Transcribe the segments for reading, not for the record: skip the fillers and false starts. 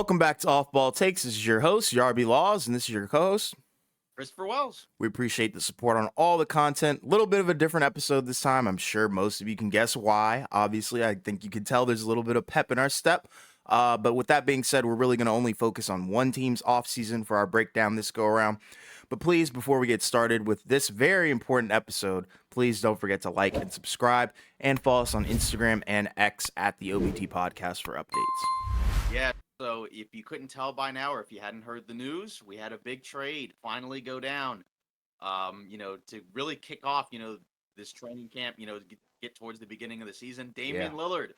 Welcome back to Off Ball Takes. This is your host, Yarby Laws, and this is your co-host. Christopher Wells. We appreciate the support on all the content. A little bit of a different episode this time. I'm sure most of you can guess why. Obviously, I think you can tell there's a little bit of pep in our step. But with that being said, we're really going to only focus on one team's offseason for our breakdown this go-around. But please, before we get started with this very important episode, please don't forget to like and subscribe and follow us on Instagram and X at the OBT Podcast for updates. Yeah, so if you couldn't tell by now, or if you hadn't heard the news, we had a big trade finally go down. To really kick off, this training camp, get towards the beginning of the season. Damian Lillard,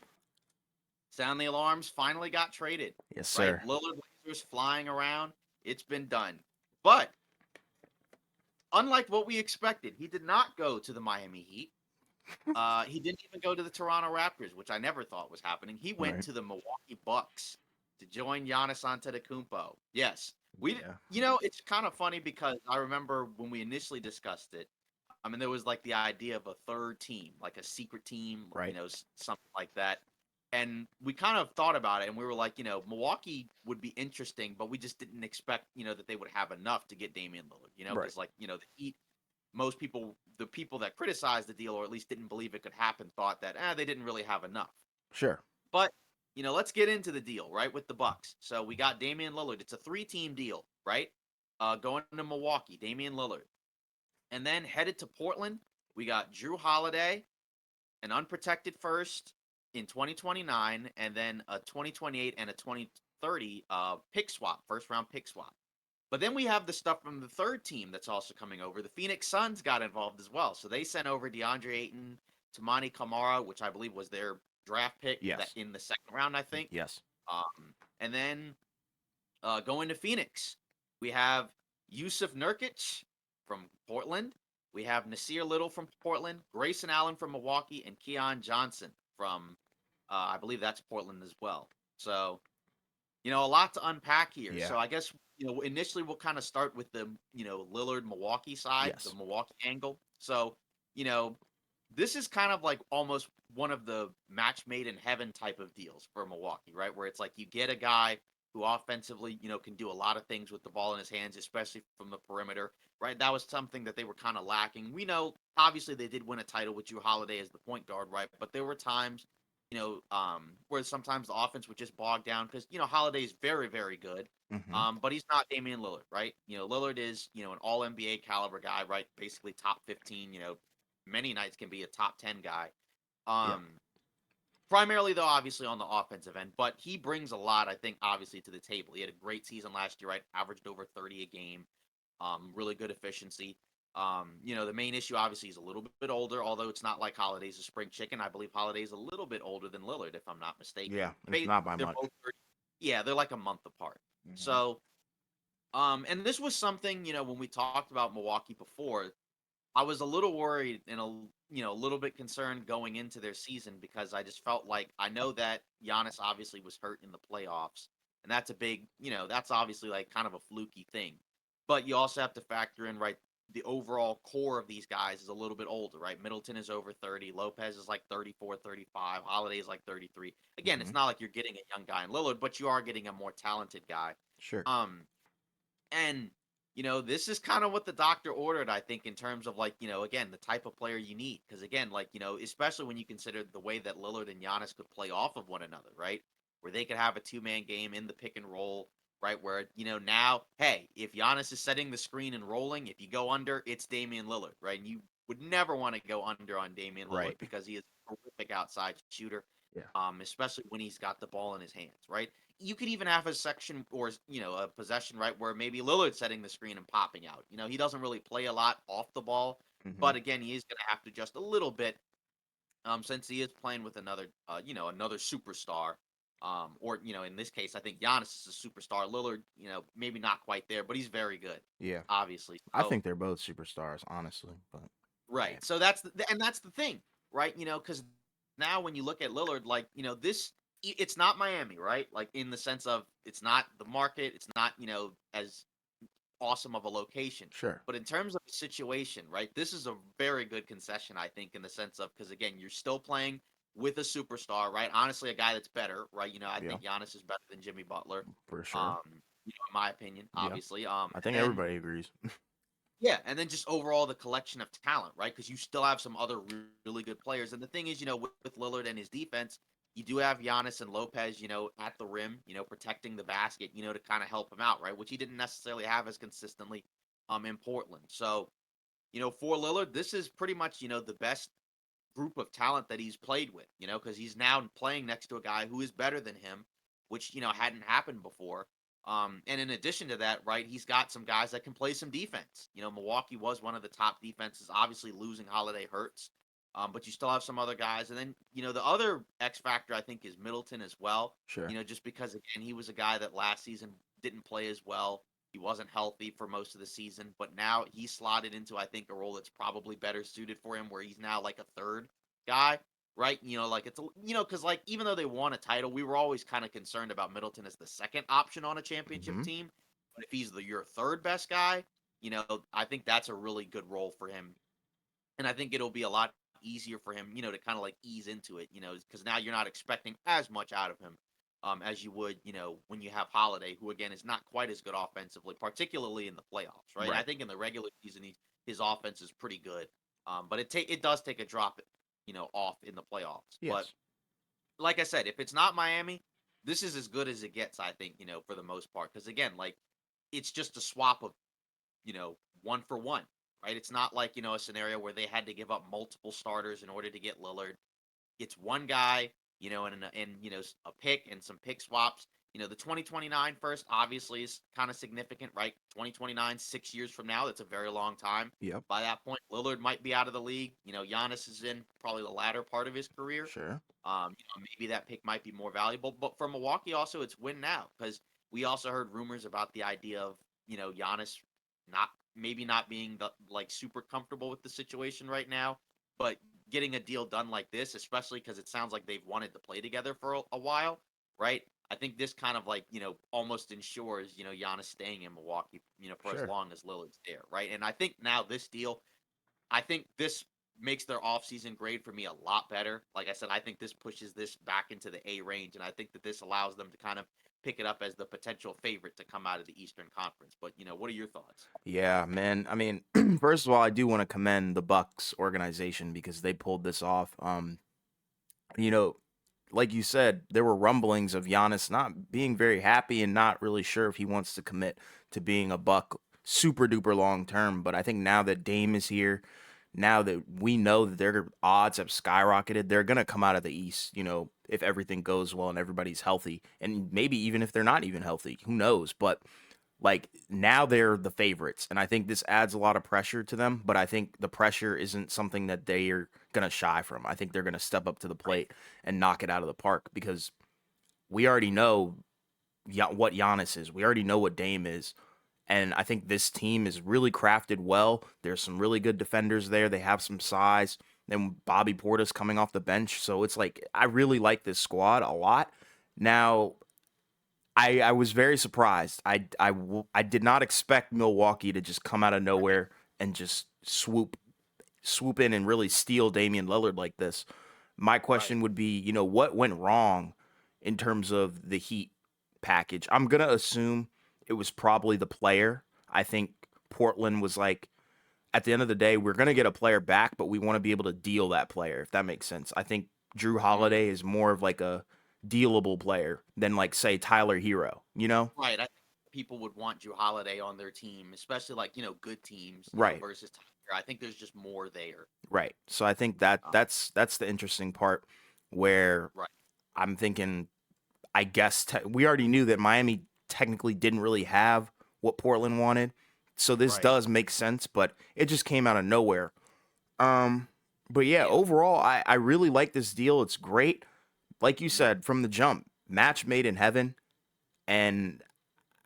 sound the alarms, finally got traded. Yes, Right? sir. Lillard lasers flying around. It's been done. But unlike what we expected, he did not go to the Miami Heat. He didn't even go to the Toronto Raptors, which I never thought was happening. He went to the Milwaukee Bucks to join Giannis Antetokounmpo. Yes, it's kind of funny because I remember when we initially discussed it. I mean, there was like the idea of a third team, like a secret team, Right. Something like that. And we kind of thought about it, and we were like, Milwaukee would be interesting, but we just didn't expect, that they would have enough to get Damian Lillard, because the Heat, most people, the people that criticized the deal, or at least didn't believe it could happen, thought that they didn't really have enough. Sure. But let's get into the deal, right, with the Bucks. So we got Damian Lillard. It's a 3-team deal, right? Going to Milwaukee, Damian Lillard, and then headed to Portland. We got Drew Holiday, an unprotected first in 2029, and then a 2028 and a 2030 pick swap, first round pick swap. But then we have the stuff from the third team that's also coming over. The Phoenix Suns got involved as well. So they sent over DeAndre Ayton, Tamani Kamara, which I believe was their draft pick in the second round, I think. Yes. And then going to Phoenix, we have Yusuf Nurkic from Portland. We have Nasir Little from Portland, Grayson Allen from Milwaukee, and Keon Johnson from, I believe that's Portland as well. So, a lot to unpack here. Yeah. So I guess, initially we'll kind of start with the, Lillard Milwaukee side, the Milwaukee angle. So, this is kind of like almost one of the match made in heaven type of deals for Milwaukee, right? Where it's like you get a guy who offensively, can do a lot of things with the ball in his hands, especially from the perimeter, right? That was something that they were kind of lacking. We know, obviously, they did win a title with Drew Holiday as the point guard, right? But there were times, where sometimes the offense would just bog down because, Holiday is very, very good. But he's not Damian Lillard, right? Lillard is, an all NBA caliber guy, right? Basically top 15, many nights can be a top 10 guy. Primarily, though, obviously on the offensive end, but he brings a lot, I think, obviously to the table. He had a great season last year, right? Averaged over 30 a game, really good efficiency. The main issue, obviously, is a little bit older, although it's not like Holiday's a spring chicken. I believe Holiday's a little bit older than Lillard, if I'm not mistaken. Yeah, it's not by much. Both 30, yeah, they're like a month apart. So, and this was something, when we talked about Milwaukee before, I was a little worried and a little bit concerned going into their season because I just felt like I know that Giannis obviously was hurt in the playoffs, and that's a big, that's obviously like kind of a fluky thing. But you also have to factor in, right, the overall core of these guys is a little bit older, right? Middleton is over 30, Lopez is like 34, 35, Holiday is like 33. Again, it's not like you're getting a young guy in Lillard, but you are getting a more talented guy. Sure. And this is kind of what the doctor ordered, I think, in terms of like, again, the type of player you need. Because again, like, especially when you consider the way that Lillard and Giannis could play off of one another, right? Where they could have a two-man game in the pick and roll, right? Where, now, hey, if Giannis is setting the screen and rolling, if you go under, it's Damian Lillard, right? And you would never want to go under on Damian Lillard because he is a horrific outside shooter. Especially when he's got the ball in his hands, right? You could even have a section or, a possession, right, where maybe Lillard's setting the screen and popping out. He doesn't really play a lot off the ball, but again, he is going to have to just a little bit since he is playing with another, another superstar. Or, in this case, I think Giannis is a superstar. Lillard, maybe not quite there, but he's very good. Yeah. Obviously. So, I think they're both superstars, honestly. But right. So that's the thing, right? Because now when you look at Lillard, like, it's not Miami, right? Like in the sense of it's not the market, it's not, as awesome of a location. Sure. But in terms of the situation, right, this is a very good concession, I think, in the sense of because again, you're still playing with a superstar, right? Honestly, a guy that's better, right? I Yeah, think Giannis is better than Jimmy Butler, for sure. um, in my opinion, Yeah, obviously. I And think then everybody agrees. yeah, and then just overall the collection of talent, right? Because you still have some other really good players. And the thing is, with Lillard and his defense, you do have Giannis and Lopez, at the rim, protecting the basket, to kind of help him out, right? Which he didn't necessarily have as consistently in Portland. So, for Lillard, this is pretty much, the best group of talent that he's played with, because he's now playing next to a guy who is better than him, which, hadn't happened before. And in addition to that, right, he's got some guys that can play some defense. Milwaukee was one of the top defenses. Obviously, losing Holiday hurts, but you still have some other guys. And then, the other X factor I think is Middleton as well. Sure. Just because again he was a guy that last season didn't play as well. He wasn't healthy for most of the season, but now he's slotted into I think a role that's probably better suited for him, where he's now like a third guy, right? Like it's because like even though they won a title, we were always kind of concerned about Middleton as the second option on a championship Hmm. team. But if he's your third best guy, I think that's a really good role for him, and I think it'll be a lot easier for him, to kind of like ease into it, because now you're not expecting as much out of him. As you would, when you have Holiday, who again is not quite as good offensively, particularly in the playoffs, right? I Right. think in the regular season, his offense is pretty good, but it does take a drop, off in the playoffs. But Yes. like I said, if it's not Miami, this is as good as it gets, I think, for the most part. Because again, like it's just a swap of, one for one, right? It's not like, a scenario where they had to give up multiple starters in order to get Lillard. It's one guy, and a pick and some pick swaps. The 2029 first obviously is kind of significant, right? 2029, 6 years from now, that's a very long time. Yep. By that point, Lillard might be out of the league. Giannis is in probably the latter part of his career. Sure. Maybe that pick might be more valuable. But for Milwaukee, also, it's win now because we also heard rumors about the idea of Giannis not maybe not being like super comfortable with the situation right now, but getting a deal done like this, especially because it sounds like they've wanted to play together for a while, right? I think this kind of like almost ensures Giannis staying in Milwaukee for as Sure. long as Lillard's there, right? And I think now this deal, I think this makes their offseason grade for me a lot better. Like I said, I think this pushes this back into the A range, and I think that this allows them to kind of pick it up as the potential favorite to come out of the Eastern Conference. But what are your thoughts? Yeah, man. I mean, first of all, I do want to commend the Bucks organization because they pulled this off. You know, like you said, there were rumblings of Giannis not being very happy and not really sure if he wants to commit to being a Buck super duper long term. But I think now that Dame is here, now that we know that their odds have skyrocketed, they're gonna come out of the East. If everything goes well and everybody's healthy, and maybe even if they're not even healthy, who knows? But like now they're the favorites, and I think this adds a lot of pressure to them. But I think the pressure isn't something that they are gonna shy from. I think they're gonna step up to the Right, plate and knock it out of the park because we already know what Giannis is. We already know what Dame is. And I think this team is really crafted well. There's some really good defenders there. They have some size. Then Bobby Portis coming off the bench. So it's like, I really like this squad a lot. Now, I was very surprised. I did not expect Milwaukee to just come out of right, nowhere and just swoop in and really steal Damian Lillard like this. My right. question would be, what went wrong in terms of the Heat package? I'm gonna assume it was probably the player. I think Portland was like, at the end of the day, we're gonna get a player back, but we want to be able to deal that player, if that makes sense. I think Drew Holiday Mm, is more of like a dealable player than like say Tyler Hero, you know? right. I think people would want Drew Holiday on their team, especially like good teams, Right. versus Tiger. I think there's just more there. Right. So I think that Um, that's the interesting part where right, I'm thinking I guess we already knew that Miami technically didn't really have what Portland wanted. So this right. does make sense, but it just came out of nowhere. Um but yeah, Yeah, overall I really like this deal. It's great. Like you mhm, said from the jump, match made in heaven, and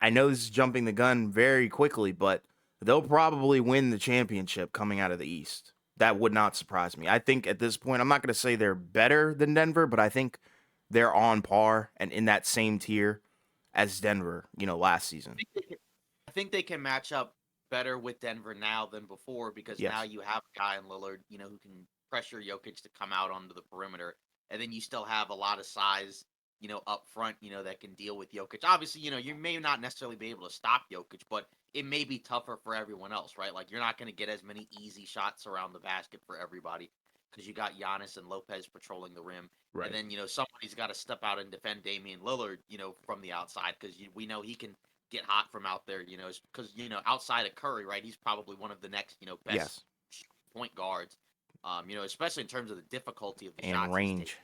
I know this is jumping the gun very quickly, but they'll probably win the championship coming out of the East. That would not surprise me. I think at this point, I'm not going to say they're better than Denver, but I think they're on par and in that same tier as Denver, last season. I think they can match up better with Denver now than before because now Yes. you have a guy in Lillard, who can pressure Jokic to come out onto the perimeter. and then you still have a lot of size, up front, that can deal with Jokic. Obviously, you may not necessarily be able to stop Jokic, but it may be tougher for everyone else, right? Like you're not going to get as many easy shots around the basket for everybody because you got Giannis and Lopez patrolling the rim. And Right. then, somebody's got to step out and defend Damian Lillard, from the outside because we know he can get hot from out there, because, outside of Curry, right? He's probably one of the next, best Yes. point guards, especially in terms of the difficulty of the And shots he's taking. range.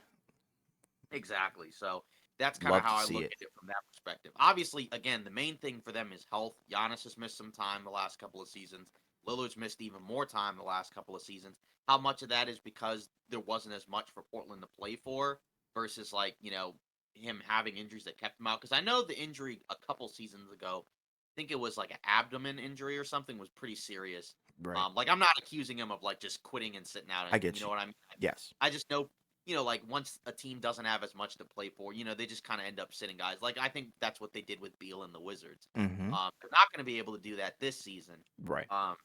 Exactly. So that's kind of Love how to I see look it. at it from that perspective. Obviously, again, the main thing for them is health. Giannis has missed some time the last couple of seasons. Lillard's missed even more time the last couple of seasons. How much of that is because there wasn't as much for Portland to play for versus like, him having injuries that kept him out? Because I know the injury a couple seasons ago, I think it was like an abdomen injury or something, was pretty serious. Right. Like I'm not accusing him of like just quitting and sitting out or I anything. You get know you. what I mean? Yes. I just know, like once a team doesn't have as much to play for, they just kind of end up sitting guys. Like I think that's what they did with Beal and the Wizards. Mm-hmm. They're not going to be able to do that this season. Right. Um,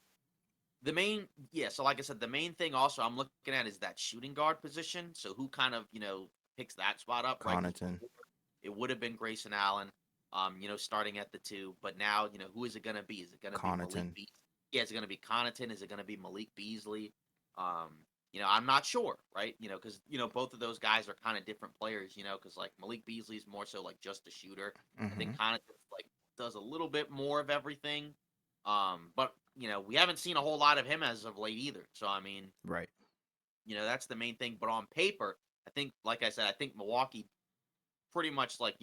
the main, yeah. So like I said, the main thing also I'm looking at is that shooting guard position. So who kind of picks that spot up, right? Because Connaughton. it would have been Grayson Allen, starting at the two, but now who is it going to be? Is it going to be Malik Connaughton. Beasley? Yeah, is it going to be Connaughton? Is it going to be Malik Beasley? Um, I'm not sure, right? Because both of those guys are kind of different players. Because like Malik Beasley is more so like just a shooter. I Mm-hmm. think Connaughton like does a little bit more of everything. But we haven't seen a whole lot of him as of late either. So I mean, Right. that's the main thing. But on paper, I think, like I said, I think Milwaukee pretty much like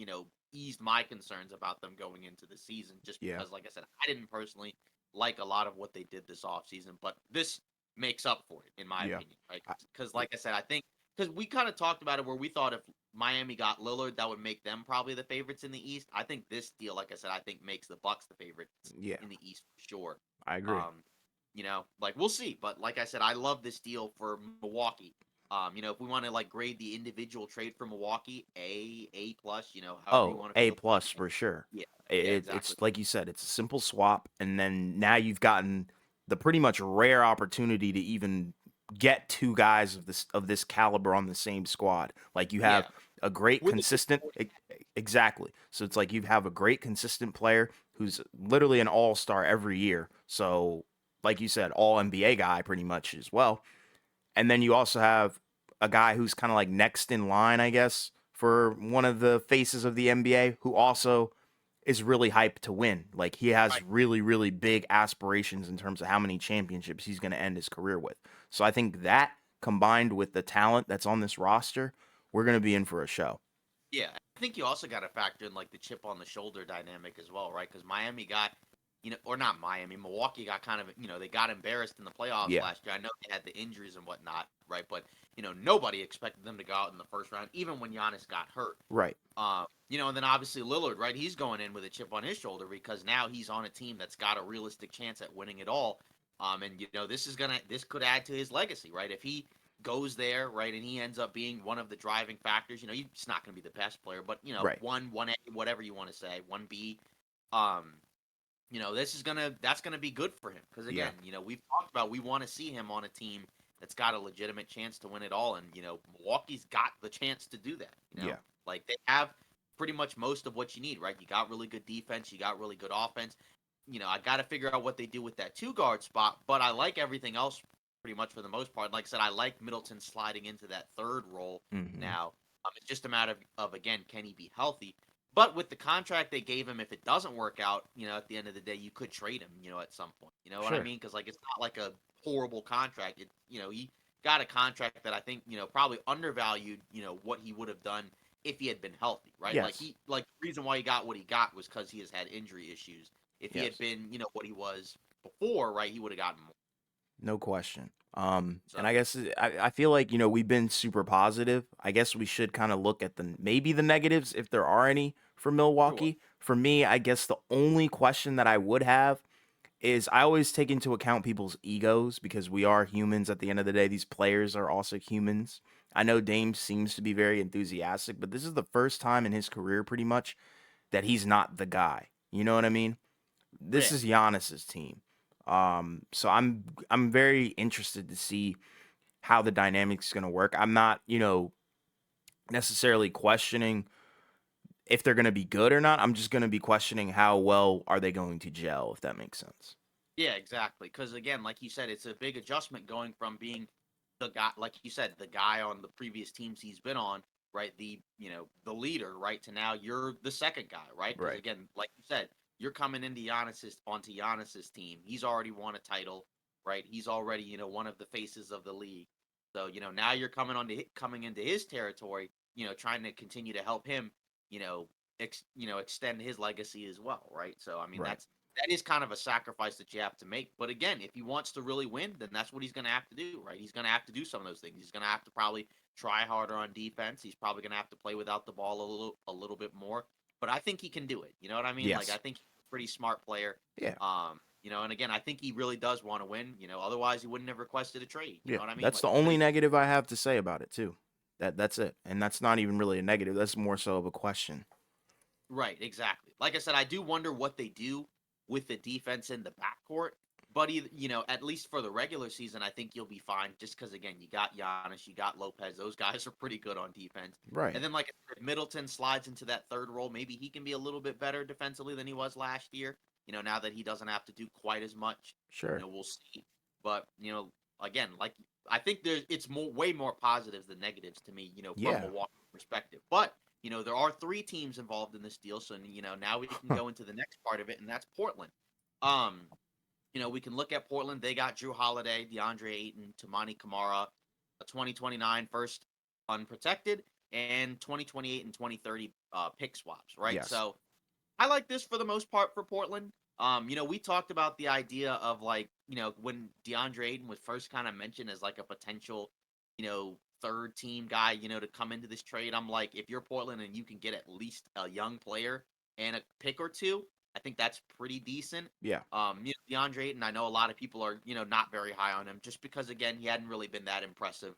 eased my concerns about them going into the season, just Yeah. because like I said, I didn't personally like a lot of what they did this offseason, but this makes up for it in my Yeah. opinion, right? I, Because like I said, I think because we kind of talked about it where we thought if Miami got Lillard, that would make them probably the favorites in the East. I think this deal, like I said, I think makes the Bucks the favorites yeah. in the East for sure. I agree. um like we'll see, but like I said, I love this deal for Milwaukee. If we want to like grade the individual trade for Milwaukee, A plus, however you Oh, want to A feel about plus it. for sure. Yeah, yeah, It's exactly. like you said, it's a simple swap, and then now you've gotten the pretty much rare opportunity to even get two guys of this caliber on the same squad. Like you have Yeah, a great with a good consistent coach. exactly. So it's like you have a great consistent player who's literally an all-star every year. So like you said, all NBA guy pretty much as well. And then you also have a guy who's kind of like next in line, I guess, for one of the faces of the NBA who also is really hyped to win. Like he has Right. really, really big aspirations in terms of how many championships he's going to end his career with. So I think that combined with the talent that's on this roster, we're going to be in for a show. Yeah, I think you also got to factor in like the chip on the shoulder dynamic as well, right? Because Miami got, or not Miami, Milwaukee got kind of, they got embarrassed in the playoffs Yeah, last year. I know they had the injuries and whatnot, right? But nobody expected them to go out in the first round, even when Giannis got hurt. right. And then obviously Lillard, right? He's going in with a chip on his shoulder because now he's on a team that's got a realistic chance at winning it all. And this could add to his legacy, right? If he goes there, right, and he ends up being one of the driving factors, he's not going to be the best player, but Right. one A, whatever you want to say, one B. Um, that's gonna be good for him because Yeah. again, we've talked about we want to see him on a team that's got a legitimate chance to win it all, and Milwaukee's got the chance to do that. Yeah. Like they have pretty much most of what you need, right? You got really good defense, you got really good offense. I got to figure out what they do with that two guard spot, but I like everything else pretty much for the most part. Like I said, I like Middleton sliding into that third role Hmm. now. It's just a matter of again, can he be healthy? But with the contract they gave him, if it doesn't work out, at the end of the day, you could trade him, at some point. You know what I Sure. mean? Because like it's not like a horrible contract. He got a contract that I think probably undervalued, what he would have done if he had been healthy, right? Like Yes. the reason why he got what he got was because he has had injury issues. If he had Yes. been, what he was before, right, he would have gotten more. No question. So And I guess I feel like, we've been super positive. I guess we should kind of look at maybe the negatives if there are any for sure, Milwaukee. For me, I guess the only question that I would have is I always take into account people's egos because we are humans at the end of the day. These players are also humans. I know Dame seems to be very enthusiastic, but this is the first time in his career pretty much that he's not the guy. You know what I mean? This yeah, is Giannis's team. So I'm very interested to see how the dynamics is going to work. I'm not, necessarily questioning if they're going to be good or not. I'm just going to be questioning how well are they going to gel, if that makes sense. Yeah, exactly. Because again, like you said, it's a big adjustment going from being the guy, like you said, the guy on the previous teams he's been on, right? The leader, right? To now you're the second guy, right? Because Right. again, like you said, you're coming onto Giannis's team. He's already won a title, right? He's already, one of the faces of the league. So, now you're coming into his territory, trying to continue to help him, you know, extend his legacy as well, right? So, I mean, Right. that is kind of a sacrifice that you have to make. But again, if he wants to really win, then that's what he's going to have to do, right? He's going to have to do some of those things. He's going to have to probably try harder on defense. He's probably going to have to play without the ball a little bit more. But I think he can do it. You know what I mean? Like I Yes. think he's a pretty smart player. Yeah. And again, I think he really does want to win. Otherwise he wouldn't have requested a trade. You Yeah. know what I mean? That's Like the he's only pretty. negative I have to say about it too. That's it. And that's not even really a negative. That's more so of a question. Right, exactly. Like I said, I do wonder what they do with the defense in the backcourt. But at least for the regular season, I think you'll be fine. Just because again, you got Giannis, you got Lopez; those guys are pretty good on defense. Right. And then, like if Middleton slides into that third role, maybe he can be a little bit better defensively than he was last year. Now that he doesn't have to do quite as much. Sure. We'll see. But again, like I think it's way more positives than negatives to me. From Yeah. Milwaukee perspective, but there are three teams involved in this deal, so now we can Huh. go into the next part of it, and that's Portland. Um, we can look at Portland. They got Drew Holiday, DeAndre Ayton, Tamani Kamara, a 2029 first unprotected, and 2028 and 2030 pick swaps, right? Yes. So I like this for the most part for Portland. We talked about the idea of like, when DeAndre Ayton was first kind of mentioned as like a potential, third team guy, to come into this trade. I'm like, if you're Portland and you can get at least a young player and a pick or two, I think that's pretty decent. Yeah. DeAndre Ayton, I know a lot of people are, not very high on him just because again, he hadn't really been that impressive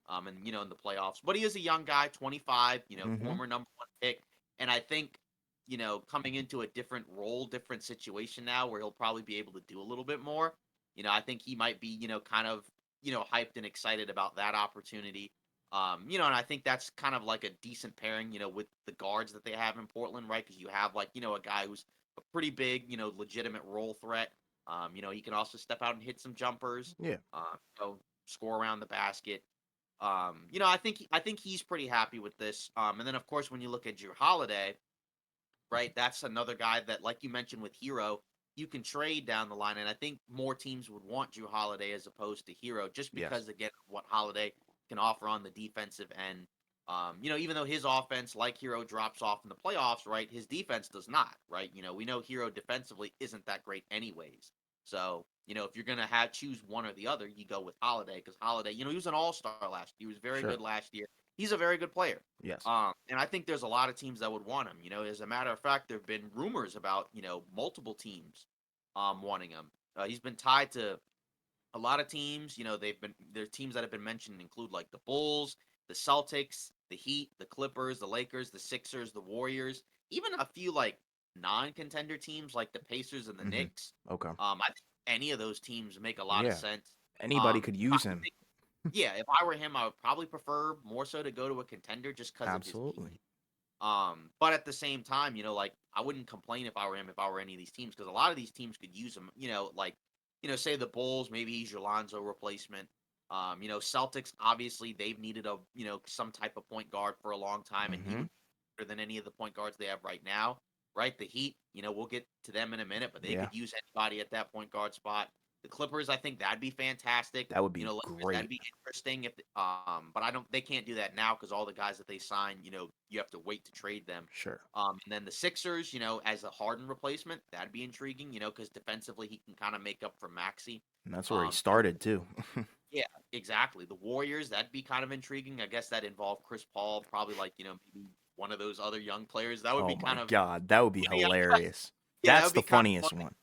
and in the playoffs. But he is a young guy, 25, Mm-hmm. former number one pick. And I think coming into a different role, different situation now where he'll probably be able to do a little bit more. I think he might be, kind of, hyped and excited about that opportunity. And I think that's kind of like a decent pairing, with the guards that they have in Portland, right? Because you have like, a guy who's a pretty big, legitimate role threat. He can also step out and hit some jumpers, Yeah. score around the basket. I think he's pretty happy with this. And then of course when you look at Drew Holiday, right? That's another guy that, like you mentioned with Hero, you can trade down the line, and I think more teams would want Drew Holiday as opposed to Hero, just Yes. because again, what Holiday can offer on the defensive end. Even though his offense, like Hero, drops off in the playoffs, right? His defense does not, right? We know Hero defensively isn't that great, anyways. So, if you're gonna have choose one or the other, you go with Holiday because Holiday, he was an all-star last year. He was very Sure. good last year. He's a very good player. Yes. And I think there's a lot of teams that would want him. As a matter of fact, there have been rumors about multiple teams wanting him. He's been tied to a lot of teams. Their teams that have been mentioned include like the Bulls, the Celtics, the Heat, the Clippers, the Lakers, the Sixers, the Warriors, even a few like non-contender teams like the Pacers and the Mm-hmm. Knicks. Okay. I think any of those teams make a lot of Yeah. sense. Anybody could I use him. think, yeah, if I were him, I would probably prefer more so to go to a contender just because of his Absolutely. game. But at the same time, like I wouldn't complain if I were him if I were any of these teams because a lot of these teams could use him. Like say the Bulls, maybe he's your Lonzo replacement. Celtics obviously they've needed a some type of point guard for a long time, and he Mm-hmm. would be better than any of the point guards they have right now. Right, the Heat, we'll get to them in a minute, but they Yeah. could use anybody at that point guard spot. The Clippers, I think that'd be fantastic. That would be Lakers, that'd great. be interesting if but I don't they can't do that now because all the guys that they sign, you have to wait to trade them. Sure. And then the Sixers, as a Harden replacement, that'd be intriguing, because defensively he can kind of make up for Maxi. And that's where he And started too. yeah, exactly. The Warriors, that'd be kind of intriguing. I guess that involved Chris Paul, probably like, maybe one of those other young players. That would Oh be my kind of God. That would be funny. hilarious. Yeah, that That's would the be kind of funniest funny. one.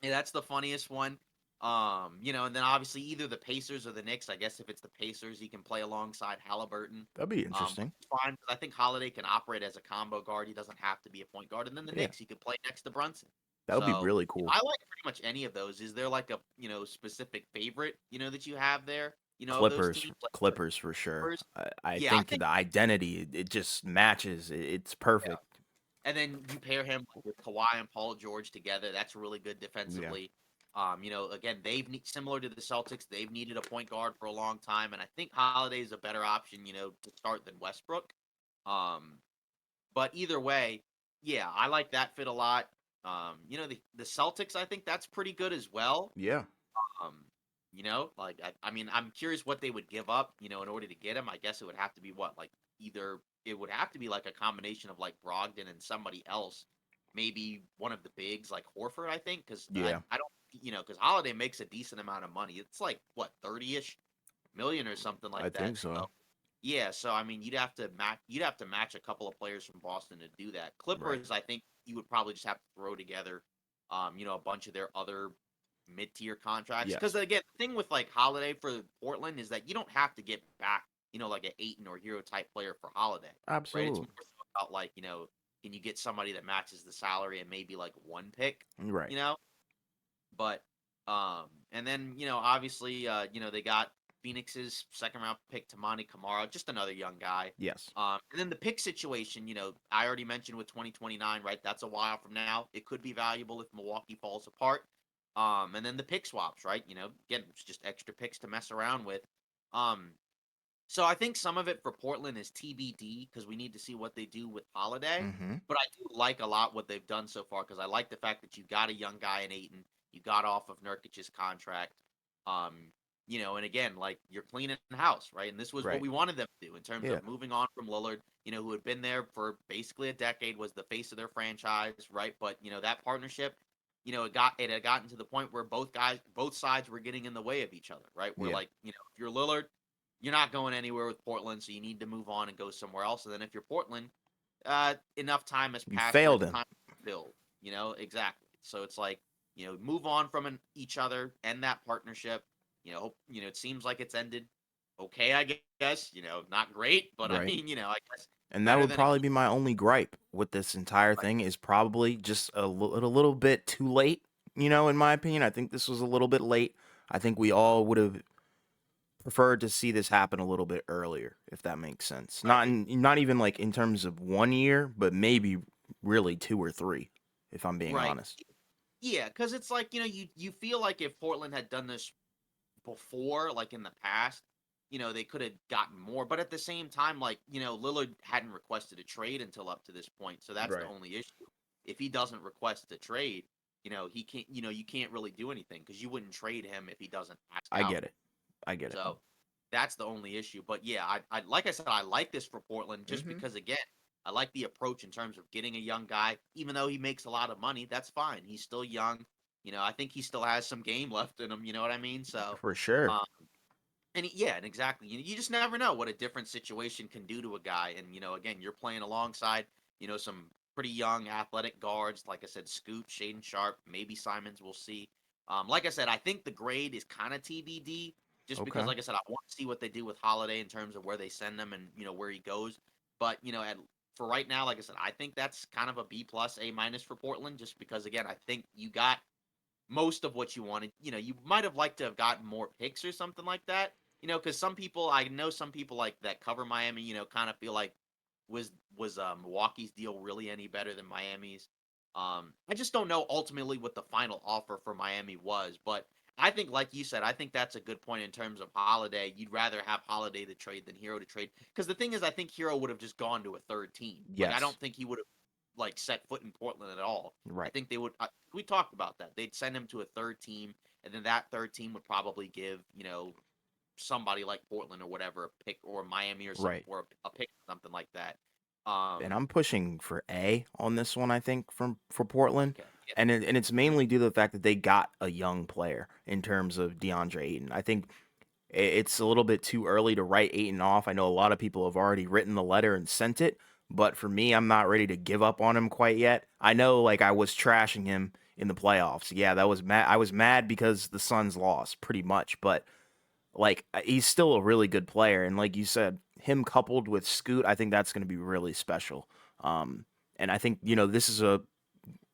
Yeah, that's the funniest one. And then obviously either the Pacers or the Knicks. I guess if it's the Pacers, he can play alongside Halliburton. That'd be Which interesting. is fine because I think Holiday can operate as a combo guard. He doesn't have to be a point guard. And then the Yeah. Knicks, he could play next to Brunson. That would be So really cool. I like pretty much any of those. Is there like a specific favorite that you have there? of those Clippers, teams, like the Clippers for sure. Clippers. I Yeah, I think think the identity it just matches. It's yeah. perfect. And then you pair him with Kawhi and Paul George together. That's really good Yeah. defensively. Again, similar to the Celtics, they've needed a point guard for a long time, and I think Holiday is a better option, to start than Westbrook. Um, but either way, yeah, I like that fit a lot. The Celtics, I think that's pretty good as well. Yeah. Um, I mean, I'm curious what they would give up, in order to get him. I guess it would have to be what, like either it would have to be like a combination of like Brogdon and somebody else, maybe one of the bigs like Horford, I think, because Yeah. I don't, because Holiday makes a decent amount of money. It's like what 30ish million or something I like that. think so. So yeah, so I mean, you'd have to match a couple of players from Boston to do that. Right. Clippers, I think you would probably just have to throw together, a bunch of their other mid-tier contracts. Because Yes. again, the thing with like Holiday for Portland is that you don't have to get back, like an Aiton or Hero type player for Holiday, right? It's more Absolutely. so about like, can you get somebody that matches the salary and maybe like one pick, Right. you know? But and then obviously they got Phoenix's second round pick Tamani Kamara, just another young guy. Yes. And then the pick situation, I already mentioned with 2029, right? That's a while from now. It could be valuable if Milwaukee falls apart. And then the pick swaps, right? Again, it's just extra picks to mess around with. Um, so I think some of it for Portland is TBD because we need to see what they do with Holiday. Mm-hmm. But I do like a lot what they've done so far because I like the fact that you got a young guy in Aiton, you got off of Nurkic's contract, and again, like you're cleaning house, right? And this was what Right. we wanted them to do in terms Yeah. of moving on from Lillard, who had been there for basically a decade, was the face of their franchise, right? But that partnership, it had gotten to the point where both sides were getting in the way of each other, right? Where Yeah. like, if you're Lillard, you're not going anywhere with Portland, so you need to move on and go somewhere else. And then if you're Portland, enough time has You passed where failed it's him. time to build. Exactly. So it's like move on from each other, end that partnership. It seems like it's ended okay, I guess. Not great, but I Right. mean, I guess And that better would than it probably could be my only gripe with this entire be. thing is probably just a little bit too late, in my opinion. I think this was a little bit late. I think we all would have preferred to see this happen a little bit earlier, if that makes sense. Right. Not even like in terms of 1 year, but maybe really 2 or 3, if I'm being Right. honest. Yeah, because it's like you feel like if Portland had done this before, like in the past, they could have gotten more. But at the same time, like, Lillard hadn't requested a trade until up to this point. So that's the Right. only issue. If he doesn't request a trade, he can't, you can't really do anything because you wouldn't trade him if he doesn't ask I out. get it. I get it. So that's the only issue. But yeah, I like I said, I like this for Portland just Hmm. because again, I like the approach in terms of getting a young guy, even though he makes a lot of money. That's fine. He's still young. I think he still has some game left in him. You know what I mean? So, For sure. um, yeah, and exactly. You just never know what a different situation can do to a guy. And again, you're playing alongside some pretty young athletic guards. Like I said, Scoot, Shaden Sharp, maybe Simons. We'll see. Like I said, I think the grade is kind of TBD, just because, Okay. like I said, I want to see what they do with Holiday in terms of where they send them and where he goes. But for right now, like I said, I think that's kind of a B plus, A minus for Portland, just because again, I think you got most of what you wanted. You might have liked to have gotten more picks or something like that. Because I know some people like that cover Miami. Kind of feel like was Milwaukee's deal really any better than Miami's? I just don't know ultimately what the final offer for Miami was, but I think, like you said, I think that's a good point in terms of Holiday. You'd rather have Holiday to trade than Hero to trade because the thing is, I think Hero would have just gone to a third team. Like I Yes. don't think he would have like set foot in Portland at all. I Right. think they would. We talked about that. They'd send him to a third team, and then that third team would probably give somebody like Portland or whatever a pick, or Miami or some Right. or a pick or something like that. And Um, I'm pushing for A on this one. I think from for Portland, okay, yeah, and it's mainly due to the fact that they got a young player in terms of DeAndre Ayton. I think it's a little bit too early to write Ayton off. I know a lot of people have already written the letter and sent it, but for me, I'm not ready to give up on him quite yet. I know, like I was trashing him in the playoffs. Yeah, that was mad. I was mad because the Suns lost, pretty much, but like he's still a really good player, and like you said, him coupled with Scoot, I think that's going to be really special. Um, and I think this is a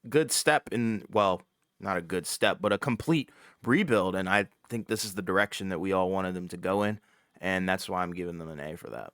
good step in, well, not a good step, but a complete rebuild. And I think this is the direction that we all wanted them to go in, and that's why I'm giving them an A for that.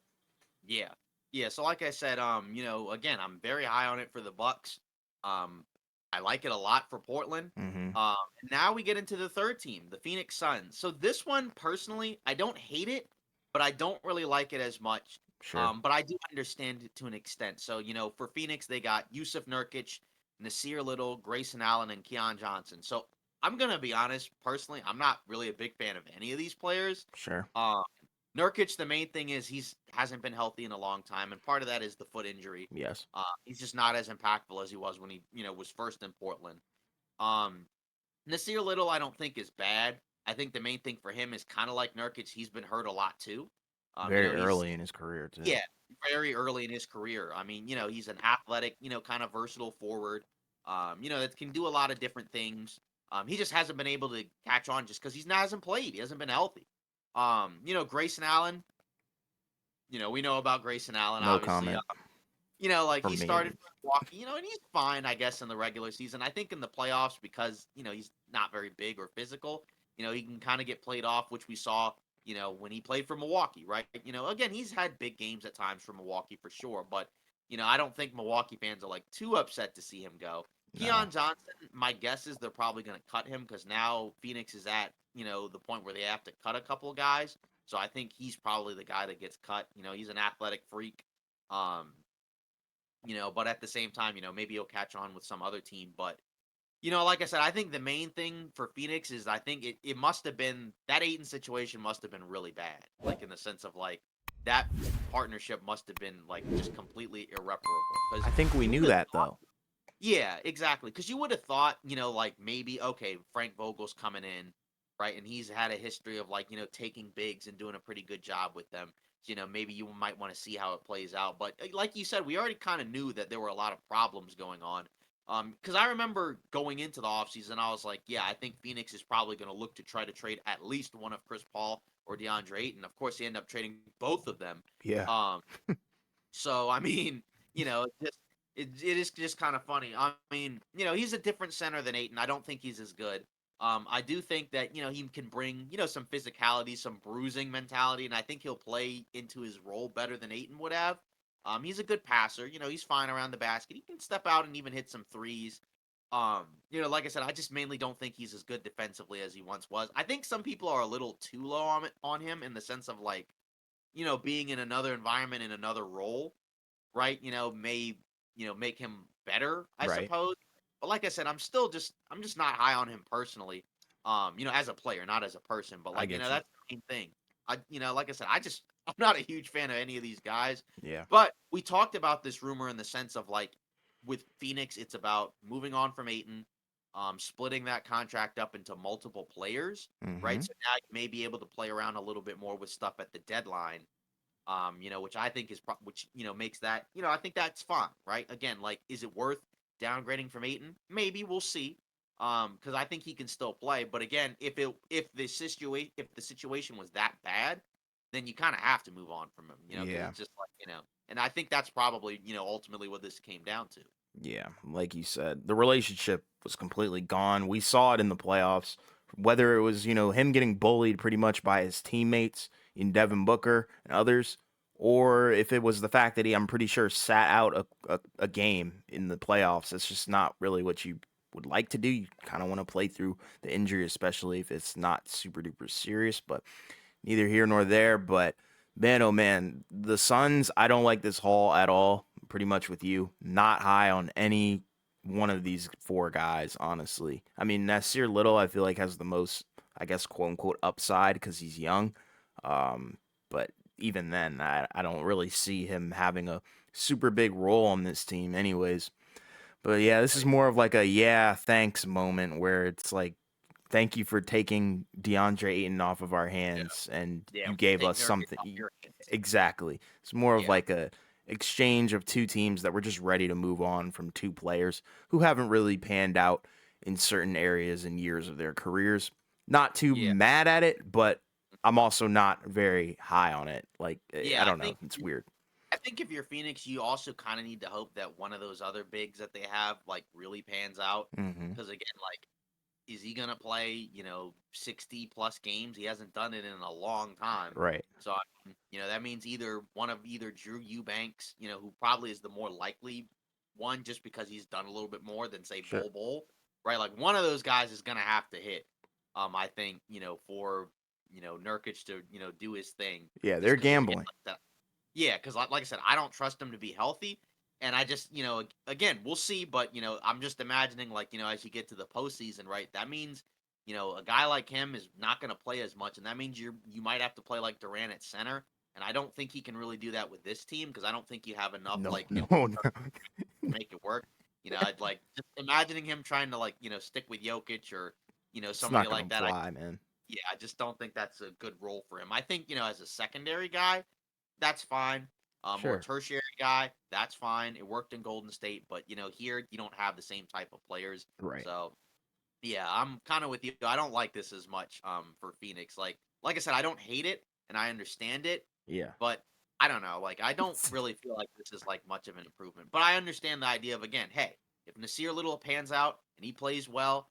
Yeah. Yeah, so like I said, again, I'm very high on it for the Bucks. I like it a lot for Portland. Mm-hmm. And now we get into the third team, the Phoenix Suns. So this one, personally, I don't hate it, but I don't really like it as much. Sure. But I do understand it to an extent. So, for Phoenix, they got Yusuf Nurkic, Nasir Little, Grayson Allen, and Keon Johnson. So I'm gonna be honest, personally, I'm not really a big fan of any of these players. Sure. Um, Nurkic, the main thing is he's hasn't been healthy in a long time, and part of that is the foot injury. Yes. He's just not as impactful as he was when he, was first in Portland. Um, Nasir Little, I don't think is bad. I think the main thing for him is kind of like Nurkic. He's been hurt a lot too. Very He's early in his career too. yeah, very early in his career. I mean, he's an athletic, kind of versatile forward. That can do a lot of different things. He just hasn't been able to catch on just because hasn't played. He hasn't been healthy. Grayson Allen. We know about Grayson Allen, No obviously. comment Like from he me at started least. for Milwaukee, and he's fine, I guess, in the regular season. I think in the playoffs, because he's not very big or physical, he can kind of get played off, which we saw, when he played for Milwaukee, right? Again, he's had big games at times for Milwaukee for sure, but I don't think Milwaukee fans are like too upset to see him go. No. Keon Johnson, my guess is they're probably going to cut him because now Phoenix is at the point where they have to cut a couple of guys. So I think he's probably the guy that gets cut. He's an athletic freak. Um, but at the same time, maybe he'll catch on with some other team. But, like I said, I think the main thing for Phoenix is I think it must have been that Aiton situation must have been really bad. Like in the sense of like that partnership must have been like just completely irreparable. Because I think we you knew would have that though. yeah, exactly. Because you would have thought, like maybe, okay, Frank Vogel's coming in, right? And he's had a history of like, taking bigs and doing a pretty good job with them. So, maybe you might want to see how it plays out. But like you said, we already kind of knew that there were a lot of problems going on. Because I remember going into the offseason, I was like, yeah, I think Phoenix is probably going to look to try to trade at least one of Chris Paul or DeAndre Ayton. Of course, he ended up trading both of them. Yeah. Um, so I mean, it is just kind of funny. I mean, he's a different center than Aiton. I don't think he's as good. I do think that he can bring some physicality, some bruising mentality, and I think he'll play into his role better than Aiton would have. He's a good passer. He's fine around the basket. He can step out and even hit some threes. Like I said, I just mainly don't think he's as good defensively as he once was. I think some people are a little too low on him in the sense of like, being in another environment in another role, right? May make him better, I Right. suppose. But like I said, I'm just not high on him personally. As a player, not as a person. But I like get you. that's the main thing. Like I said, I'm not a huge fan of any of these guys. Yeah. But we talked about this rumor in the sense of like with Phoenix, it's about moving on from Aiton, splitting that contract up into multiple players, Mm-hmm. right? So now you may be able to play around a little bit more with stuff at the deadline, which I think is which makes that I think that's fine, right? Again, like, is it worth downgrading from Aiton? Maybe we'll see, because I think he can still play. But again, if the situation was that bad, then you kind of have to move on from him, because Yeah. it's just like and I think that's probably ultimately what this came down to. Yeah. Like you said, the relationship was completely gone. We saw it in the playoffs. Whether it was, him getting bullied pretty much by his teammates in Devin Booker and others, or if it was the fact that I'm pretty sure, sat out a game in the playoffs. It's just not really what you would like to do. You kind of want to play through the injury, especially if it's not super duper serious. But neither here nor there. But man, oh man, the Suns, I don't like this haul at all. Pretty much with you. Not high on any one of these four guys, honestly. I mean, Nasir Little, I feel like has the most, I guess, quote unquote, upside because he's young. Um, but even then, I don't really see him having a super big role on this team, anyways. But yeah, this is more of like a yeah, thanks moment where it's like, thank you for taking DeAndre Ayton off of our Yeah, hands, and yeah. you We'll gave take us Nurkic something. off your hands. Exactly. It's more of Yeah, like a exchange of two teams that were just ready to move on from two players who haven't really panned out in certain areas and years of their careers. Not too yeah, mad at it, but I'm also not very high on it. Like, I yeah. don't know. It's weird. I think if you're Phoenix, you also kind of need to hope that one of those other bigs that they have like really pans out. Hmm. Because again, like is he gonna play, 60 plus games? He hasn't done it in a long time. Right. So I mean, that means either Drew Eubanks, who probably is the more likely one just because he's done a little bit more than say Sure. Bol, right? Like one of those guys is gonna have to hit. I think, for Nurkic to, do his thing. Yeah, Just they're because gambling. yeah, because like I said, I don't trust him to be healthy. And I just, again, we'll see. But, I'm just imagining, like, as you get to the postseason, right? That means, a guy like him is not going to play as much. And that means you might have to play like Durant at center. And I don't think he can really do that with this team because I don't think you have enough, No, like, no, no. to make it work. I'd like just imagining him trying to, like, stick with Jokic or, It's somebody not like gonna that. fly, man. Yeah, I just don't think that's a good role for him. I think, as a secondary guy, that's fine. Or a Sure. tertiary guy, that's fine. It worked in Golden State, but here you don't have the same type of players. Right. So yeah, I'm kind of with you. I don't like this as much for Phoenix. Like I said, I don't hate it and I understand it, Yeah. but I don't know. Like I don't really feel like this is like much of an improvement. But I understand the idea of again, hey, if Nasir Little pans out and he plays well,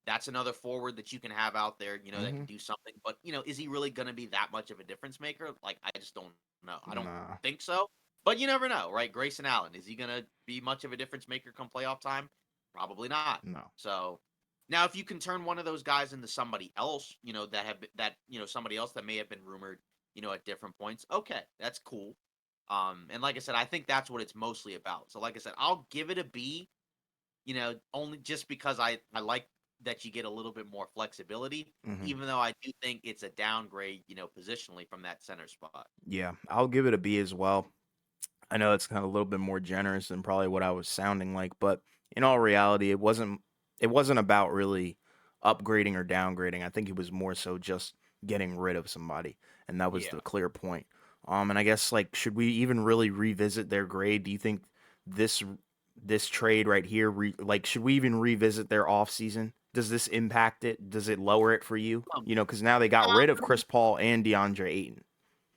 that's another forward that you can have out there, that Mm-hmm. can do something. But, is he really going to be that much of a difference maker? Like, I just don't know. I don't Nah. think so. But you never know, right? Grayson Allen, is he going to be much of a difference maker come playoff time? Probably not. No. So now, if you can turn one of those guys into somebody else, somebody else that may have been rumored, at different points, okay, that's cool. And like I said, I think that's what it's mostly about. So, like I said, I'll give it a B, only just because I like that you get a little bit more flexibility, Mm-hmm. even though I do think it's a downgrade, positionally from that center spot. Yeah, I'll give it a B as well. I know it's kind of a little bit more generous than probably what I was sounding like, but in all reality, it wasn't about really upgrading or downgrading. I think it was more so just getting rid of somebody, and that was Yeah. the clear point. And I guess like should we even really revisit their grade? Do you think this this trade right here like should we even revisit their offseason? Does this impact it? Does it lower it for you? Um, Cuz now they got rid of um, Chris Paul and DeAndre Ayton.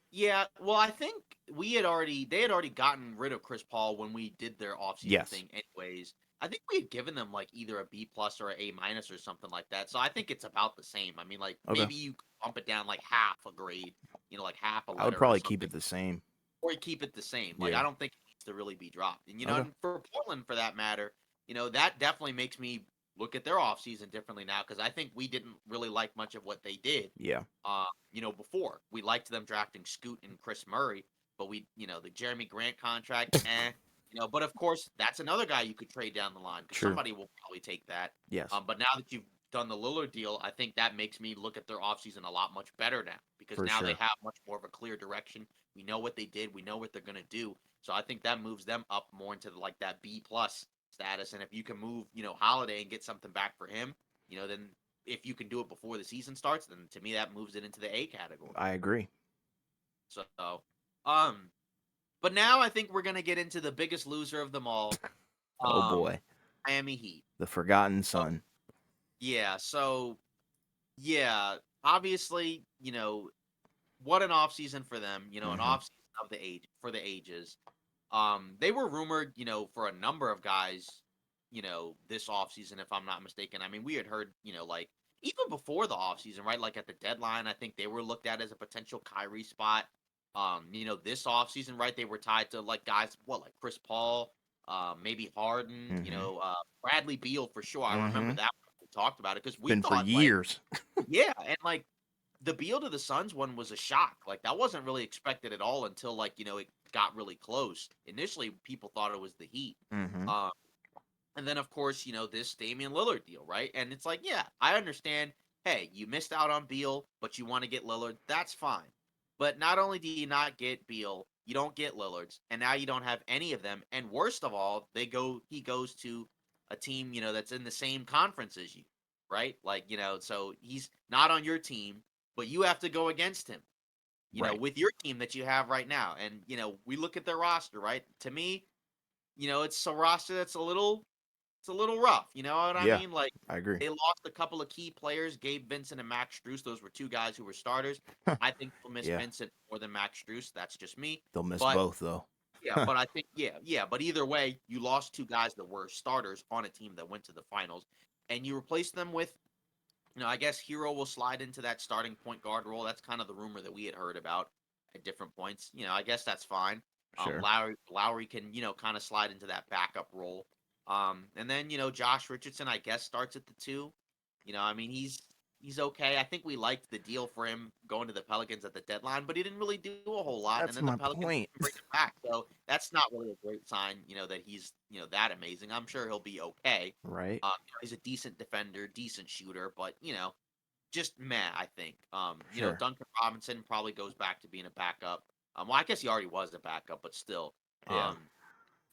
yeah, well, I think they had already gotten rid of Chris Paul when we did their offseason Yes. thing anyways. I think we had given them like either a B plus or a A minus or something like that. So I think it's about the same. I mean, like Okay. maybe you bump it down like half a grade, like half a I would letter or probably keep something. it the same. Or you keep it the same. Like I Yeah. don't think it needs to really be dropped. And Okay. and for Portland for that matter, that definitely makes me look at their offseason differently now because I think we didn't really like much of what they did. Yeah. Before we liked them drafting Scoot and Chris Murray, but the Jeremy Grant contract, but of course that's another guy you could trade down the line because True. somebody will probably take that. Yes. But now that you've done the Lillard deal, I think that makes me look at their offseason a lot much better now because For now they sure. have much more of a clear direction. We know what they did. We know what they're gonna do. So I think that moves them up more into like that B plus status. And if you can move, Holiday and get something back for him, then if you can do it before the season starts, then to me that moves it into the A category. I agree. So, um, but now I think we're gonna get into the biggest loser of them all, Oh um, boy. Miami Heat. The forgotten So, son. yeah, obviously, what an offseason for them, an Hmm. offseason of the age for the ages. They were rumored, for a number of guys, this offseason, if I'm not mistaken. I mean, we had heard, like even before the offseason, right? Like at the deadline, I think they were looked at as a potential Kyrie spot. This offseason, right? They were tied to like guys, like Chris Paul, maybe Harden, Hmm. Bradley Beal for sure. I remember Hmm. that when we talked about it because we Been for thought like, years. yeah, and like the Beal to the Suns one was a shock. Like that wasn't really expected at all until like it got really close. Initially, people thought it was the Heat. Hmm. Um, and then of course this Damian Lillard deal, right? And it's like, yeah, I understand. Hey, you missed out on Beal, but you want to get Lillard. That's fine. But not only do you not get Beal, you don't get Lillards, and now you don't have any of them. And worst of all, he goes to a team that's in the same conference as you, right? Like so he's not on your team, but you have to go against him, Right. with your team that you have right now. And we look at their roster, right? To me, it's a roster that's a little rough. You know what I Yeah. mean? Like I agree. they lost a couple of key players, Gabe Vincent and Max Strus. Those were two guys who were starters. I think they'll miss Yeah. Vincent more than Max Strus. That's just me. They'll miss But both though. yeah, but I think yeah. But either way, you lost two guys that were starters on a team that went to the finals, and you replaced them with I guess Hero will slide into that starting point guard role. That's kind of the rumor that we had heard about at different points. I guess that's fine. Sure. Lowry can, kind of slide into that backup role. And then, Josh Richardson, I guess, starts at the two. I mean, he's okay. I think we liked the deal for him going to the Pelicans at the deadline, but he didn't really do a whole lot. And That's then the my Pelicans point. didn't bring him back. So that's not really a great sign, that he's, that amazing. I'm sure he'll be okay. Right. He's a decent defender, decent shooter, but just meh, I think. Sure. Duncan Robinson probably goes back to being a backup. Well, I guess he already was a backup, but still. Yeah.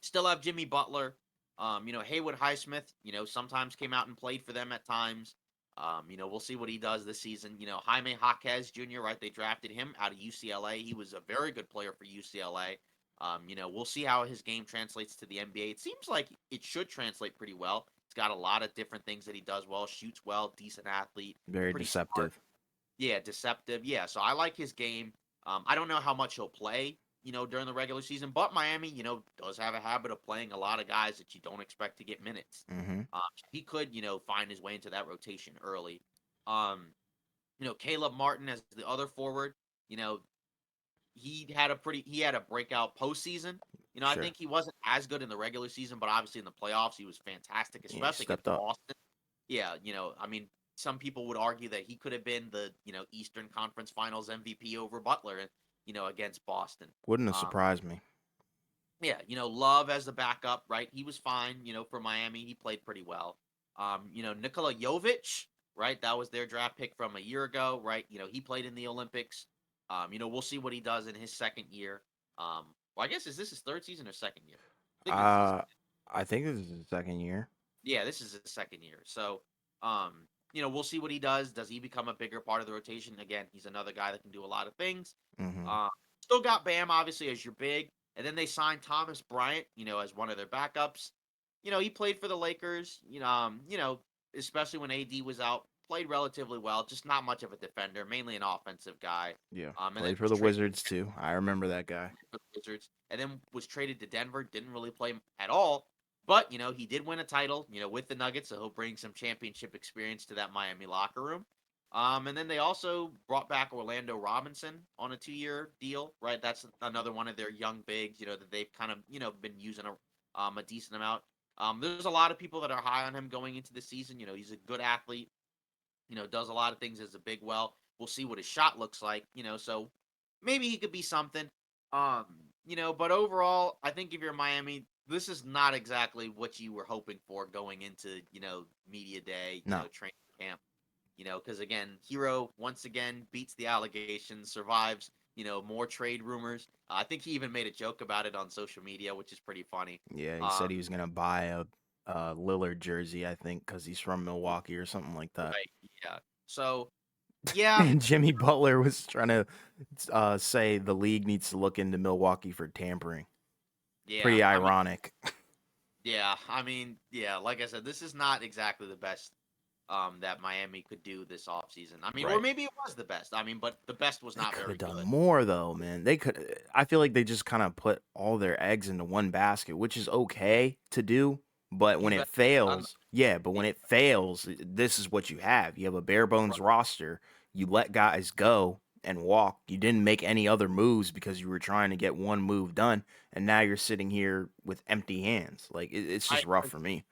Still have Jimmy Butler. Haywood Highsmith, sometimes came out and played for them at times. We'll see what he does this season. Jaime Jaquez Jr., right? They drafted him out of UCLA. He was a very good player for UCLA. We'll see how his game translates to the NBA. It seems like it should translate pretty well. He's got a lot of different things that he does well, shoots well, decent athlete, Very pretty smart. deceptive. Yeah, deceptive. Yeah, so I like his game. I don't know how much he'll play, during the regular season, but Miami, does have a habit of playing a lot of guys that you don't expect to get minutes. Mm-hmm. So he could, find his way into that rotation early. Um, Caleb Martin as the other forward, you know, he had a breakout postseason. I Sure. think he wasn't as good in the regular season, but obviously in the playoffs he was fantastic, Yeah, he especially against stepped up. Boston. Yeah, I mean, some people would argue that he could have been the, Eastern Conference Finals MVP over Butler, against Boston. Wouldn't have Um, surprised me. yeah, Love as the backup, right? He was fine, for Miami. He played pretty well. Nikola Jovic, right? That was their draft pick from a year ago, right? He played in the Olympics. We'll see what he does in his second year. Well, I guess is this his third season or second year? I think this is his Uh, I think this is his second year. Yeah, this is his second year. So, we'll see what he does. Does he become a bigger part of the rotation? Again, he's another guy that can do a lot of things. Mm-hmm. Uh, Still got Bam, obviously, as your big. And then they signed Thomas Bryant, as one of their backups. He played for the Lakers, especially when AD was out. Played relatively well, just not much of a defender, mainly an offensive guy. Yeah. And then Played for was the traded Wizards too. I remember that guy. for the Wizards, and then was traded to Denver. Didn't really play at all, but he did win a title, with the Nuggets, so he'll bring some championship experience to that Miami locker room. And then they also brought back Orlando Robinson on a 2-year deal, right? That's another one of their young bigs, that they've kind of been using a decent amount. There's a lot of people that are high on him going into the season. He's a good athlete. Does a lot of things as a big well. We'll see what his shot looks like, so maybe he could be something. Um, but overall, I think if you're Miami, this is not exactly what you were hoping for going into, media day, No. training camp, because again, Hero once again beats the allegations, survives, more trade rumors. I think he even made a joke about it on social media, which is pretty funny. Yeah, he Um, said he was gonna buy a Lillard jersey. I think because he's from Milwaukee or something like that. right. Yeah. So, yeah, And Jimmy Butler was trying to say the league needs to look into Milwaukee for tampering. yeah. Pretty I mean, ironic. yeah, I mean, yeah, like I said, this is not exactly the best that Miami could do this offseason. I mean, or Right. maybe it was the best. I mean, but the best was They not could have very done good. more though, man. They could. I feel like they just kind of put all their eggs into one basket, which is okay to do. But when You it bet. Done. fails, yeah. But Yeah, when it fails, this is what you have. You have a bare bones roster. You let guys go and walk. You didn't make any other moves because you were trying to get one move done, and now you're sitting here with empty hands. Like it's I just rough agree. for me.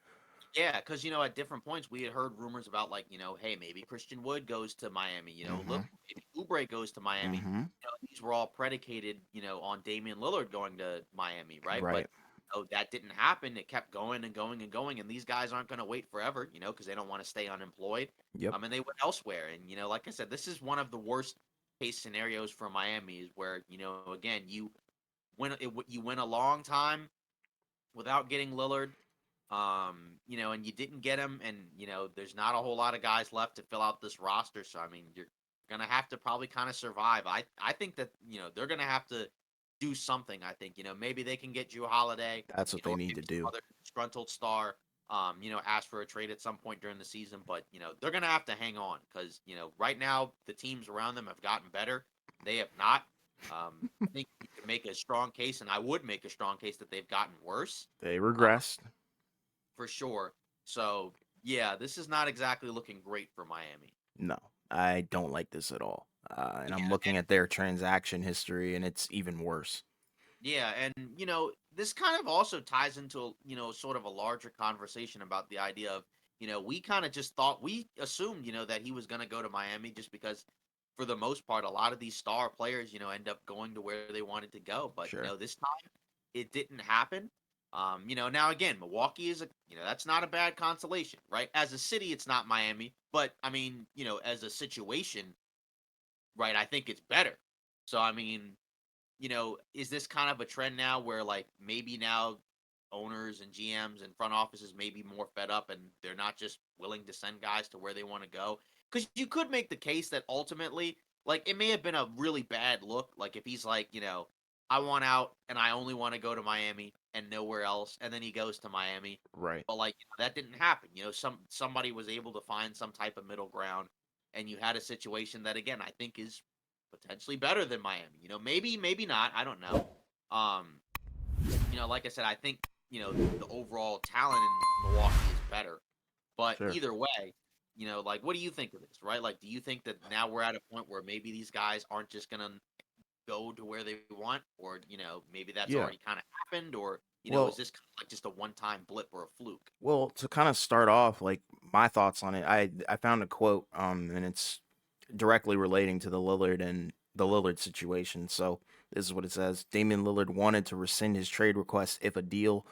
Yeah, because at different points we had heard rumors about like hey, maybe Christian Wood goes to Miami. Look, Mm-hmm. maybe Oubre goes to Miami. Mm-hmm. These were all predicated on Damian Lillard going to Miami, right? But Right. that didn't happen. It kept going and going and going, and these guys aren't going to wait forever, because they don't want to stay unemployed. Yep. And they went elsewhere. And like I said, this is one of the worst case scenarios for Miami, is where again you went a long time without getting Lillard, and you didn't get him, and there's not a whole lot of guys left to fill out this roster. So I mean, you're gonna have to probably kind of survive. I think that they're gonna have to do something. I think maybe they can get Drew Holiday, That's what they or need maybe to some do. other disgruntled star. Ask for a trade at some point during the season, but they're gonna have to hang on because right now the teams around them have gotten better. They have not. I think you can make a strong case, and I would make a strong case that they've gotten worse. They Uh, regressed. for sure. So yeah, this is not exactly looking great for Miami. No, I don't like this at all. And I'm Yeah, looking at their transaction history, and it's even worse. yeah, and this kind of also ties into sort of a larger conversation about the idea of we kind of just thought we assumed that he was going to go to Miami just because for the most part a lot of these star players end up going to where they wanted to go, but Sure. this time it didn't happen. Now again, Milwaukee is a that's not a bad consolation, right? As a city, it's not Miami, but I mean as a situation, right? I think it's better. So I mean is this kind of a trend now where like maybe now owners and GMs and front offices may be more fed up and they're not just willing to send guys to where they want to go? Because you could make the case that ultimately, like it may have been a really bad look. Like if he's like, I want out and I only want to go to Miami and nowhere else, and then he goes to Miami. Right. But like that didn't happen. Somebody was able to find some type of middle ground, and you had a situation that again I think is potentially better than Miami. Maybe, maybe not. I don't know. Um, like I said, I think, the overall talent in Milwaukee is better. But Sure. either way, like what do you think of this, right? Like, do you think that now we're at a point where maybe these guys aren't just gonna go to where they want, or maybe that's Yeah. already kind of happened, or is Well, this kind of like just a one-time blip or a fluke? to kind of start off, like my thoughts on it, I found a quote, and it's directly relating to the Lillard situation. So this is what it says: Damian Lillard wanted to rescind his trade request if a deal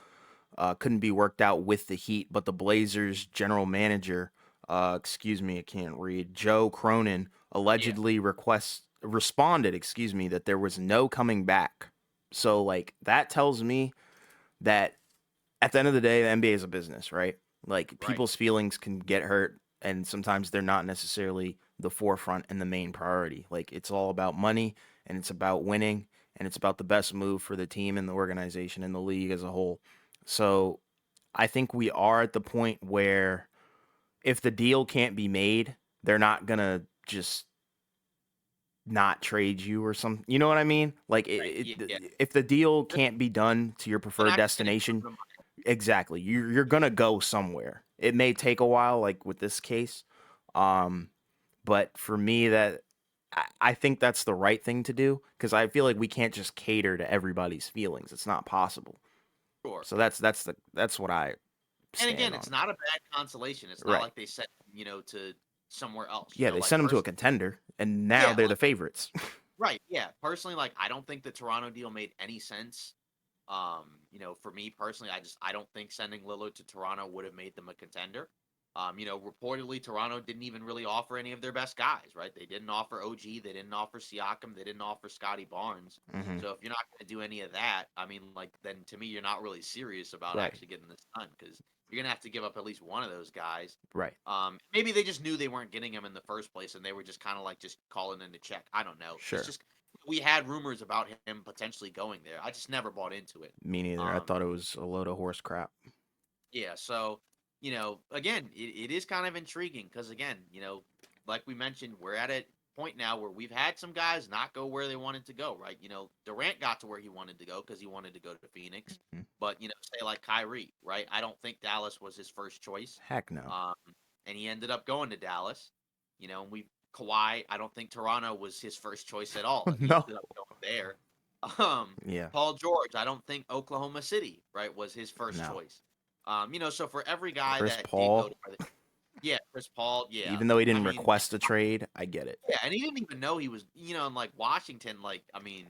couldn't be worked out with the Heat, but the Blazers general manager, excuse me, I can't read, Joe Cronin, Yeah, allegedly responded, excuse me, that there was no coming back. So like that tells me that at the end of the day, the NBA is a business, right? Like right. people's feelings can get hurt, and sometimes they're not necessarily the forefront and the main priority. Like it's all about money, and it's about winning, and it's about the best move for the team and the organization and the league as a whole. So I think we are at the point where if the deal can't be made, they're not gonna just not trade you or something. You know what I mean? Like Right. Yeah, yeah. if the deal They're can't be done to your they're preferred not just gonna give destination, them. exactly. You're gonna go somewhere. It may take a while, like with this case, um, but for me, I think that's the right thing to do because I feel like we can't just cater to everybody's feelings. It's not possible. Sure. So that's what I And again, stand it's on. not a bad consolation. It's not Right. like they sent to somewhere else. Yeah, they Like sent him to a personally, contender, and now yeah, they're like the favorites. right, yeah. Personally, like I don't think the Toronto deal made any sense. For me personally, I don't think sending Lillard to Toronto would have made them a contender. Reportedly Toronto didn't even really offer any of their best guys, right? They didn't offer OG, they didn't offer Siakam, they didn't offer Scotty Barnes. Hmm. So if you're not going to do any of that, I mean, like then to me you're not really serious about Right. actually getting this done because you're gonna have to give up at least one of those guys. Right. Maybe they just knew they weren't getting him in the first place, and they were just kind of like just calling in to check. I don't know. It's Sure. just we had rumors about him potentially going there. I just never bought into it. Me neither. I Um, thought it was a load of horse crap. yeah, so again, it is kind of intriguing because again, like we mentioned, we're at a point now where we've had some guys not go where they wanted to go, right? Durant got to where he wanted to go because he wanted to go to Phoenix, Mhm. but say like Kyrie, right? I don't think Dallas was his first choice, Heck no. um, and he ended up going to Dallas. And we Kawhi, I don't think Toronto was his first choice at all, and he No. ended up going there. Um, Yeah. Paul George, I don't think Oklahoma City, right, was his first No. choice. So for every guy Chris that did go Paul, to where yeah, Chris Paul, yeah. even though he I didn't mean, request a trade, I get it. yeah, and he didn't even know he was, in like Washington, like, I mean,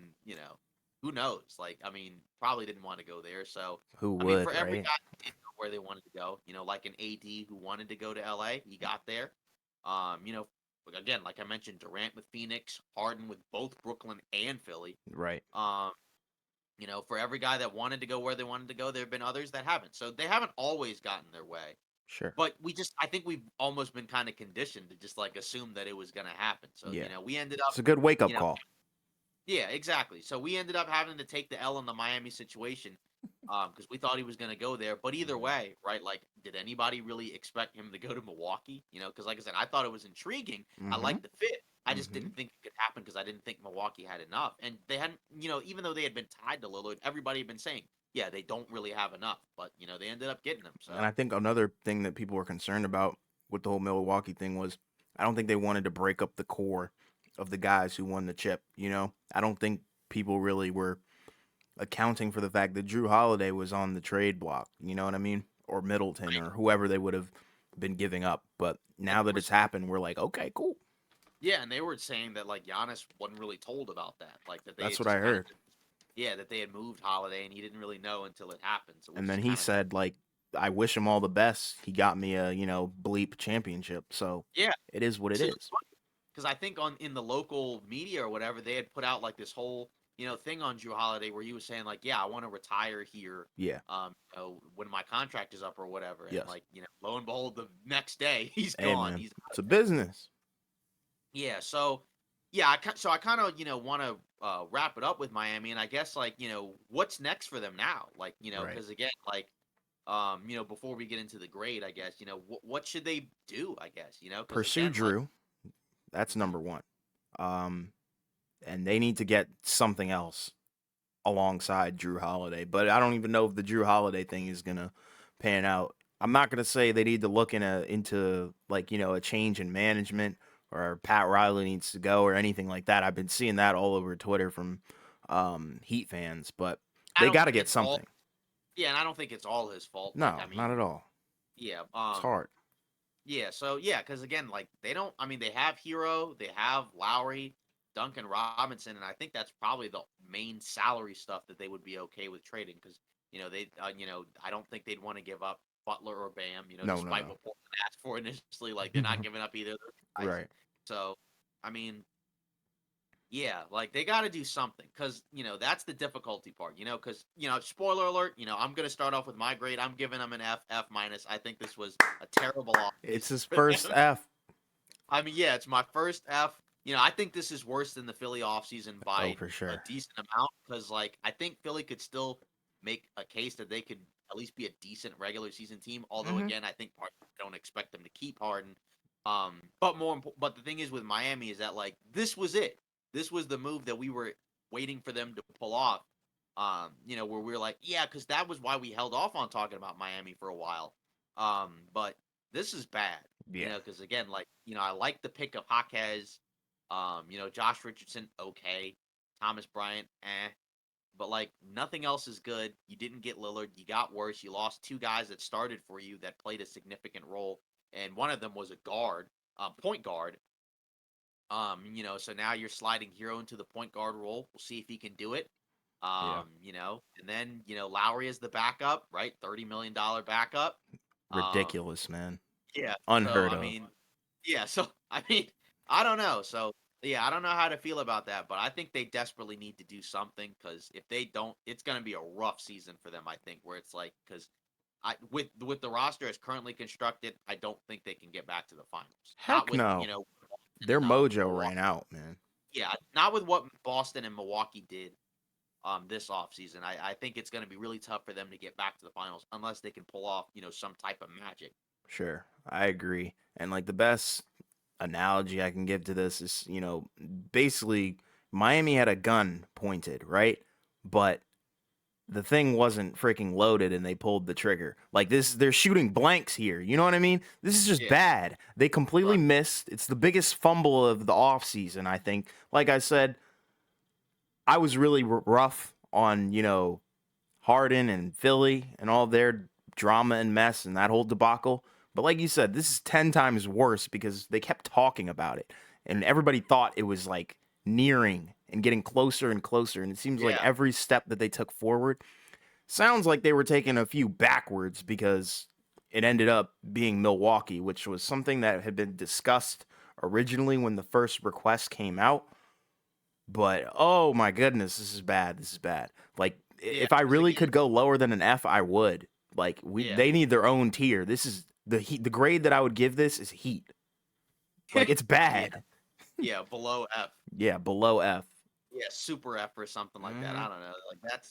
who knows? Like, I mean, probably didn't want to go there. So, Who I mean, for would, every right? guy that did go where they wanted to go, like an AD who wanted to go to LA, he got there. Um, you know, again, like I mentioned, Durant with Phoenix, Harden with both Brooklyn and Philly. Right. Um, for every guy that wanted to go where they wanted to go, there have been others that haven't. So they haven't always gotten their way. Sure. But I think we've almost been kind of conditioned to just like assume that it was going to happen. So, Yeah. we ended up, It's a good wake up you know, call. yeah, exactly. So we ended up having to take the L in the Miami situation because we thought he was going to go there. But either Hmm. way, right? Like, did anybody really expect him to go to Milwaukee? Because like I said, I thought it was intriguing. I Hmm. liked the fit. I just Hmm. didn't think it could happen because I didn't think Milwaukee had enough. And they hadn't, even though they had been tied to Lillard, everybody had been saying, yeah, they don't really have enough. But, they ended up getting him. And So, I think another thing that people were concerned about with the whole Milwaukee thing was I don't think they wanted to break up the core of the guys who won the chip. I don't think people really were accounting for the fact that Drew Holiday was on the trade block. You know what I mean? Or Middleton or whoever they would have been giving up. But And now they that were it's happened, we're like, okay, cool. Yeah, and they were saying that like Giannis wasn't really told about that, like that they That's had what I just kind of heard. yeah, that they had moved Holiday and he didn't really know until it happened. So And which is then he kind of said, like, I wish him all the best. He got me a, bleep championship. So yeah. it is what it So is. because I think on in the local media or whatever they had put out like this whole thing on Drew Holiday where he was saying like yeah I want to retire here Yeah. when my contract is up or whatever and Yes. like lo and behold the next day he's Hey, gone man. he's out It's of a there. business. Yeah, so yeah, I kind of want to wrap it up with Miami, and I guess like what's next for them now, like Right. because again like before we get into the grade, I guess what should they do, I guess because Pursue again like Drew. That's mhm, number one. Um, and they need to get something else alongside Drew Holiday. But I don't even know if the Drew Holiday thing is gonna pan out. I'm not gonna say they need to look into like a change in management or Pat Riley needs to go or anything like that. I've been seeing that all over Twitter from Heat fans, but I they don't got to think get it's all something. yeah, and I don't think it's all his fault. Like No, I not mean at all. yeah, It's hard. yeah, so yeah, because again like they don't. I mean they have Hero, they have Lowry. Duncan Robinson, and I think that's probably the main salary stuff that they would be okay with trading because they I don't think they'd want to give up Butler or Bam, No, no, despite no. what Portland asked for initially, like they're not giving up either of those guys. Right. So, I mean, yeah, like they got to do something because that's the difficulty part, because spoiler alert, I'm gonna start off with my grade. I'm giving them an F minus. I think this was a terrible It's offseason his for first them. F. I mean, yeah, it's my first F. I think this is worse than the Philly offseason Oh, by for a sure. decent amount because, like, I think Philly could still make a case that they could at least be a decent regular season team. Although, Hmm. again, I think I don't expect them to keep Harden. But the thing is with Miami is that like this was it. This was the move that we were waiting for them to pull off. Where we were like, yeah, because that was why we held off on talking about Miami for a while. But this is bad. Yeah. Because again, like, I like the pick of Jaquez. Josh Richardson, okay. Thomas Bryant, eh. But like nothing else is good. You didn't get Lillard. You got worse. You lost two guys that started for you that played a significant role, and one of them was a guard, point guard. So now you're sliding Hero into the point guard role. We'll see if he can do it. Yeah. And then Lowry is the backup, right? $30 million backup. Um, Ridiculous, man. yeah. So Unheard I of. mean, yeah. So I mean, I don't know. So yeah, I don't know how to feel about that, but I think they desperately need to do something because if they don't, it's going to be a rough season for them. I think where it's like because with the roster as currently constructed, I don't think they can get back to the finals. Not Heck with no. and Their mojo Milwaukee. ran out, man. Yeah, not with what Boston and Milwaukee did this offseason. I think it's going to be really tough for them to get back to the finals unless they can pull off some type of magic. Sure. I agree. And like the best analogy I can give to this is, basically Miami had a gun pointed, right? But the thing wasn't freaking loaded and they pulled the trigger. Like this, they're shooting blanks here. You know what I mean? This is just Yeah, bad. They completely right. missed. It's the biggest fumble of the offseason, I think. Like I said, I was really rough on, Harden and Philly and all their drama and mess and that whole debacle. But like you said, this is 10 times worse because they kept talking about it and everybody thought it was like nearing and getting closer and closer. And it seems like Yeah, every step that they took forward sounds like they were taking a few backwards because it ended up being Milwaukee, which was something that had been discussed originally when the first request came out. But oh my goodness, this is bad. This is bad. Like yeah. if I Because really again, could go lower than an F, I would. Like yeah, they need their own tier. This is the heat. The grade that I would give this is heat. Like it's yeah, bad. yeah. Below F. Yeah, below F. Yeah, super F or something like that. Hmm. I don't know. Like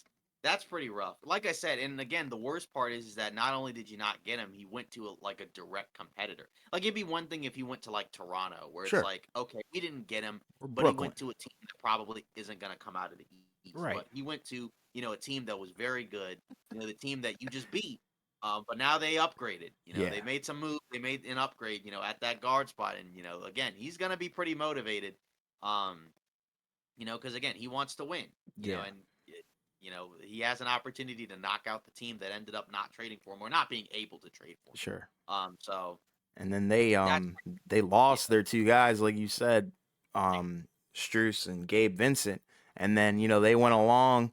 that's pretty rough. Like I said, and again, the worst part is that not only did you not get him, he went to like a direct competitor. Like it'd be one thing if he went to like Toronto, where it's Sure. like, okay, we didn't get him, Or but he Brooklyn. went to a team that probably isn't going to come out of the East. Right. But he went to a team that was very good. The team that you just beat. But now they upgraded. They Yeah, made some move. They made an upgrade. At that guard spot, and again, he's gonna be pretty motivated. Um, because again, he wants to win. yeah, And he has an opportunity to knock out the team that ended up not trading for him or not being able to trade for him. sure. So And then they that's they yeah, lost their two guys, like you said, Struess and Gabe Vincent. And then, they went along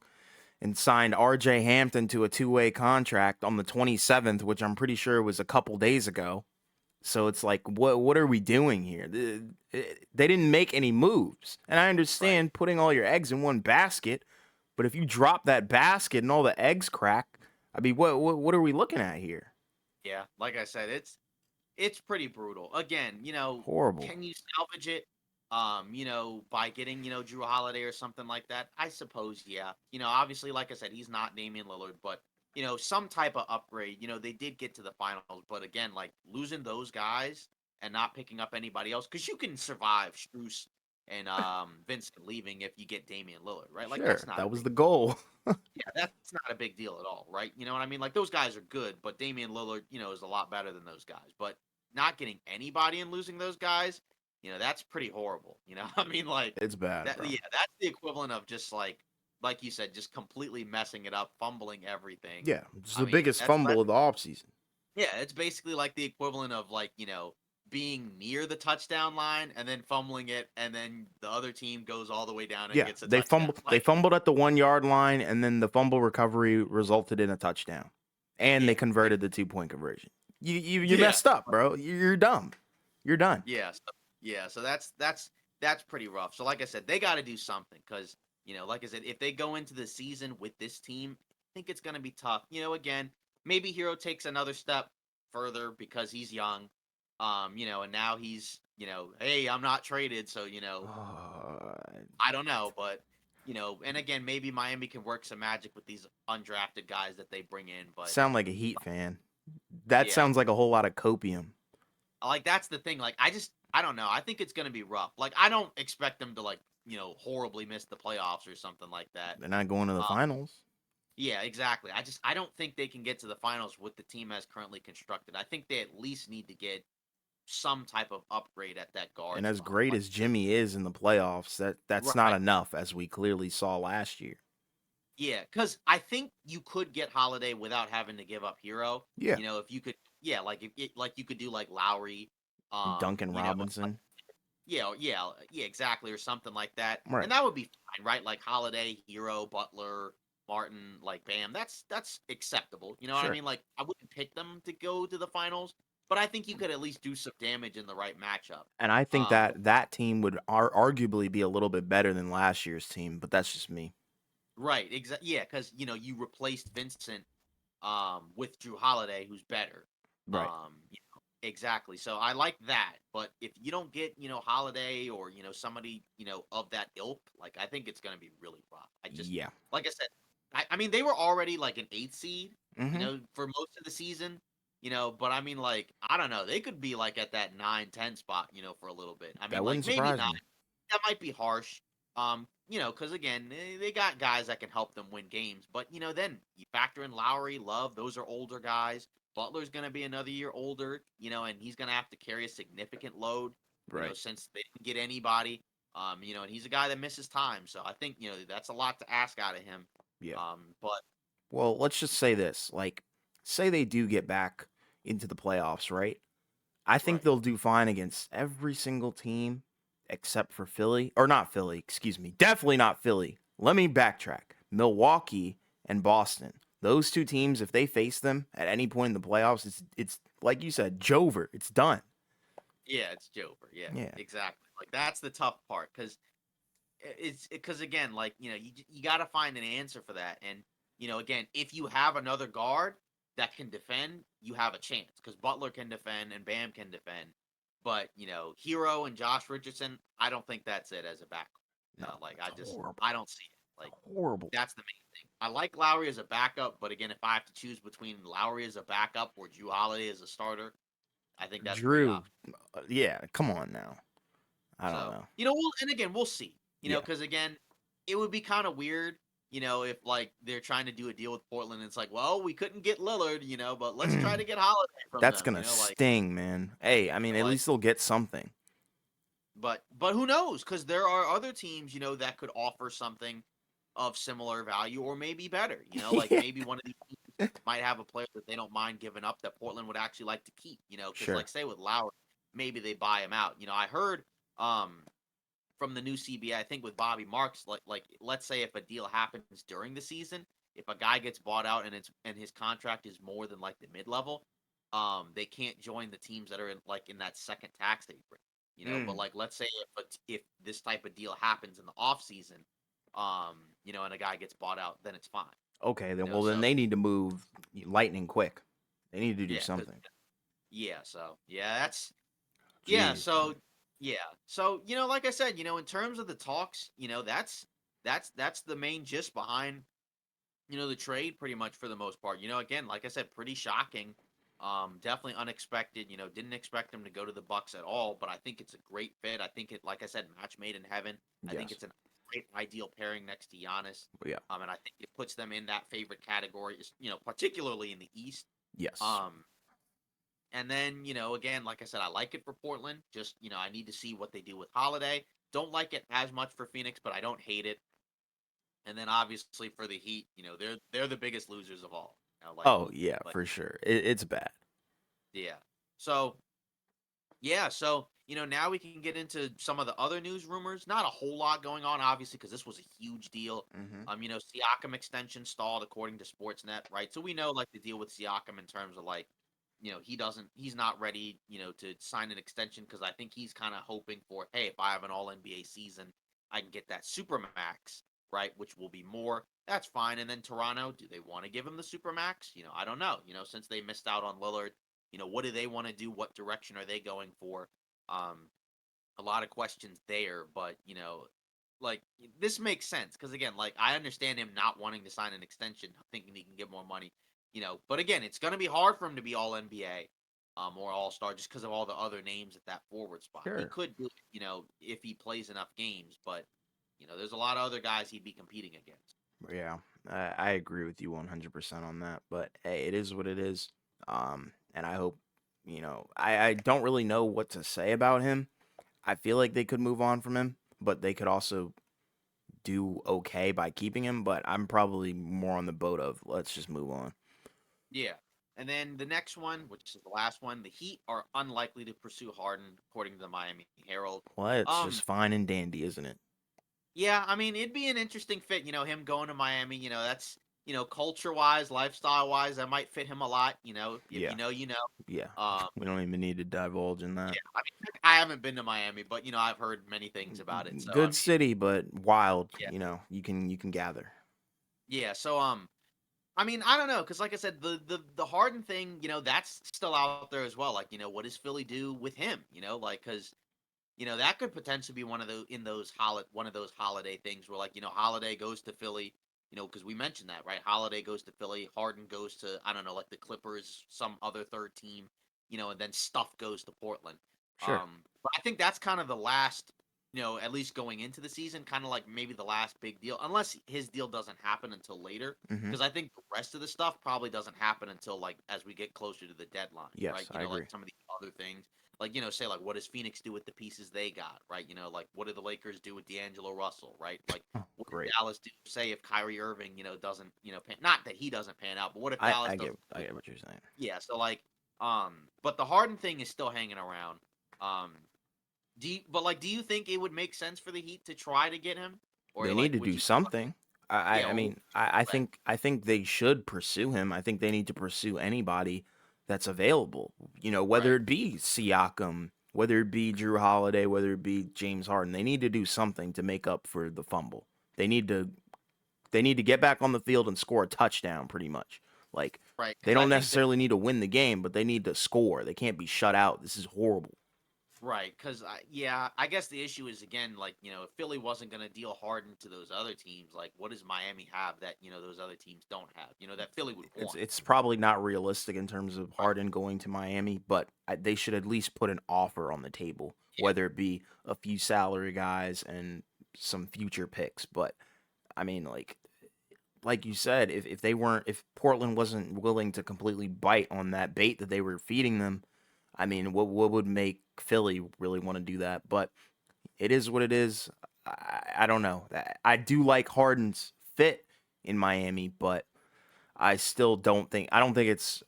and signed RJ Hampton to a two-way contract on the 27th, which I'm pretty sure was a couple days ago. So it's like, what are we doing here? They didn't make any moves. And I right. understand putting all your eggs in one basket, but if you drop that basket and all the eggs crack, I mean, what are we looking at here? Yeah, like I said, it's pretty brutal. Again, Horrible. can you salvage it? By getting, Drew Holiday or something like that? I suppose, yeah. Obviously, like I said, he's not Damian Lillard, but some type of upgrade. They did get to the finals, but again, like losing those guys and not picking up anybody else, because you can survive Struess and Vincent leaving if you get Damian Lillard, right? Like that's Sure, not a that was big the goal. yeah, that's not a big deal at all, right? You know what I mean? Like those guys are good, but Damian Lillard, is a lot better than those guys. But not getting anybody and losing those guys, that's pretty horrible. I mean, like It's bad, that. bro. Yeah, that's the equivalent of just like you said, just completely messing it up, fumbling everything. Yeah, it's I the mean, biggest that's fumble of the offseason. yeah, it's basically like the equivalent of like being near the touchdown line and then fumbling it, and then the other team goes all the way down and Yeah, gets a they touchdown. fumbled. They Like, fumbled at the 1 yard line, and then the fumble recovery resulted in a touchdown, and they yeah, converted the 2 point conversion. You yeah. messed up, bro. You're dumb. You're done. Yeah, so that's pretty rough. So like I said, they got to do something because like I said, if they go into the season with this team, I think it's going to be tough. Again, maybe Hero takes another step further because he's young, and now he's hey, I'm not traded, so Uh, I don't know, but and again, maybe Miami can work some magic with these undrafted guys that they bring in, but sound like a Heat fan. That yeah, sounds like a whole lot of copium. like, that's the thing, like, I don't know, I think it's gonna be rough. Like, I don't expect them to, like, horribly miss the playoffs or something like that. They're not going to the Uh, finals. yeah, exactly. I don't think they can get to the finals with the team as currently constructed. I think they at least need to get some type of upgrade at that guard And as spot, great like, as Jimmy is in the playoffs, that's not right. enough, as we clearly saw last year. Yeah, because I think you could get Holiday without having to give up Hero. Yeah, If you could yeah, like, if it like, you could do, like, Lowry, Duncan Robinson. yeah, yeah, exactly, or something like that, Right. and that would be fine, right? Like Holiday, Hero, Butler, Martin, like Bam. That's acceptable. You know what I Sure. mean? Like I wouldn't pick them to go to the finals, but I think you could at least do some damage in the right matchup. And I think Um, that that team would arguably be a little bit better than last year's team, but that's just me. right, exactly. Yeah, because you replaced Vincent with Drew Holiday, who's better. Right. Exactly. So I like that. But if you don't get, Holiday or, somebody, of that ilk, like I think it's gonna be really rough. I just Yeah. like I said, I mean they were already like an eighth seed, Hmm. for most of the season, but I mean like, I don't know, they could be like at that 9, 10 spot, for a little bit. I mean That like wouldn't maybe surprise not. me. That might be harsh. Because again, they got guys that can help them win games. But then you factor in Lowry, Love, those are older guys. Butler's going to be another year older, and he's going to have to carry a significant load, Right. since they didn't get anybody. And he's a guy that misses time. So I think, that's a lot to ask out of him. Yeah. But Well, let's just say this. Like, say they do get back into the playoffs, right? I think right. they'll do fine against every single team except for Philly. Or not Philly, excuse me. Definitely not Philly. Let me backtrack. Milwaukee and Boston. Those two teams, if they face them at any point in the playoffs, it's like you said, Jover. It's done. Yeah, it's Jover. Yeah, Yeah. exactly. Like that's the tough part because it's because again, like you got to find an answer for that, and again, if you have another guard that can defend, you have a chance because Butler can defend and Bam can defend, but Hero and Josh Richardson, I don't think that's it as a back. No, Like it's horrible. I don't see it. Like Horrible. that's the main thing. I like Lowry as a backup, but again, if I have to choose between Lowry as a backup or Drew Holiday as a starter, I think that's great Drew. option. Yeah, come on now. I don't So, know. and again, we'll see. Yeah. Because again, it would be kind of weird. if like they're trying to do a deal with Portland, it's like, well, we couldn't get Lillard, but let's try to get Holiday from That's them, gonna like, sting, man. Hey, I mean, at like. least they'll get something. But who knows? Because there are other teams, that could offer something of similar value or maybe better. Like Yeah. maybe one of these teams might have a player that they don't mind giving up that Portland would actually like to keep. Because Sure. like say with Lowry, maybe they buy him out. I heard um from the new CBA, I think with Bobby Marks, like let's say if a deal happens during the season, if a guy gets bought out and his contract is more than like the mid level, they can't join the teams that are in that second tax they bring. But Mm. like let's say if this type of deal happens in the off season, and a guy gets bought out, then it's fine. Okay, then well then So they need to move lightning quick. They need to do yeah, because something. yeah, Jeez, so man. yeah. So, like I said, in terms of the talks, that's the main gist behind, the trade pretty much for the most part. Again, like I said, pretty shocking. Definitely unexpected. Didn't expect him to go to the Bucks at all, but I think it's a great fit. I think it, like I said, match made in heaven. I think Yes. it's an great ideal pairing next to Giannis. Yeah. And I think it puts them in that favorite category, particularly in the East. Yes. Um, and then, again, like I said, I like it for Portland. Just, I need to see what they do with Holiday. Don't like it as much for Phoenix, but I don't hate it. And then obviously for the Heat, they're the biggest losers of all. Oh yeah, Like for sure. It's bad. yeah. So yeah, so now we can get into some of the other news rumors. Not a whole lot going on, obviously, because this was a huge deal. Hmm. Siakam extension stalled according to Sportsnet, right? So we know like the deal with Siakam in terms of like, he's not ready, to sign an extension because I think he's kind of hoping for, hey, if I have an All NBA season, I can get that super max, right? Which will be more. That's fine. And then Toronto, do they want to give him the super max? I don't know. Since they missed out on Lillard, what do they want to do? What direction are they going for? Um, a lot of questions there, but like this makes sense because again, like I understand him not wanting to sign an extension, thinking he can get more money, But again, it's going to be hard for him to be All NBA, or All Star just because of all the other names at that forward spot. He Sure. could do it, if he plays enough games, but there's a lot of other guys he'd be competing against. Yeah, I agree with you 100% on that. But hey, it is what it is. And I hope, I don't really know what to say about him. I feel like they could move on from him, but they could also do okay by keeping him. But I'm probably more on the boat of let's just move on. Yeah. And then the next one, which is the last one, the Heat are unlikely to pursue Harden, according to the Miami Herald. Well, it's Um, just fine and dandy, isn't it? yeah, I mean, it'd be an interesting fit, him going to Miami, that's, culture wise, lifestyle wise, that might fit him a lot, if you Yeah, know, you know. yeah. Um, We don't even need to divulge in that. yeah, I mean, I haven't been to Miami, but I've heard many things about it. So I Good mean, city, but wild. yeah, You can gather. yeah. So I mean, I don't know, because like I said, the Harden thing, that's still out there as well. Like, what does Philly do with him? Like because that could potentially be one of those one of those holiday things where like, Holiday goes to Philly, because we mentioned that, right? Holiday goes to Philly, Harden goes to, I don't know, like the Clippers, some other third team, and then stuff goes to Portland. Sure. But I think that's kind of the last, at least going into the season, kind of like maybe the last big deal, unless his deal doesn't happen until later. Hmm. Because I think the rest of the stuff probably doesn't happen until like as we get closer to the deadline, right? Yes, I Like agree. some of the other things like say like what does Phoenix do with the pieces they got, right? Like what do the Lakers do with D'Angelo Russell, right? Like what does Great. Dallas do? Say if Kyrie Irving, doesn't not that he doesn't pan out, but what if I Dallas I doesn't? get I get what you're saying. Yeah, so like but the Harden thing is still hanging around. Um, do you think it would make sense for the Heat to try to get him, or They need like to would do you? something. I Yeah, I I or would mean, you I, I let? think I think they should pursue him. I think they need to pursue anybody that's available. Whether Right, it be Siakam, whether it be Drew Holiday, whether it be James Harden. They need to do something to make up for the fumble. They need to they need to get back on the field and score a touchdown pretty much. Like right, they because I don't think that. necessarily need to win the game, but they need to score. They can't be shut out. This is horrible. Right, because yeah, I guess the issue is again, like if Philly wasn't going to deal Harden to those other teams, like what does Miami have that those other teams don't have? That Philly would it's want. it's probably not realistic in terms of Right. Harden going to Miami, but they should at least put an offer on the table, Yeah. whether it be a few salary guys and some future picks. But I mean, like like you said, if Portland wasn't willing to completely bite on that bait that they were feeding them, I mean, what would make Philly really want to do that? But it is what it is. I don't know. I do like Harden's fit in Miami, but I don't think it's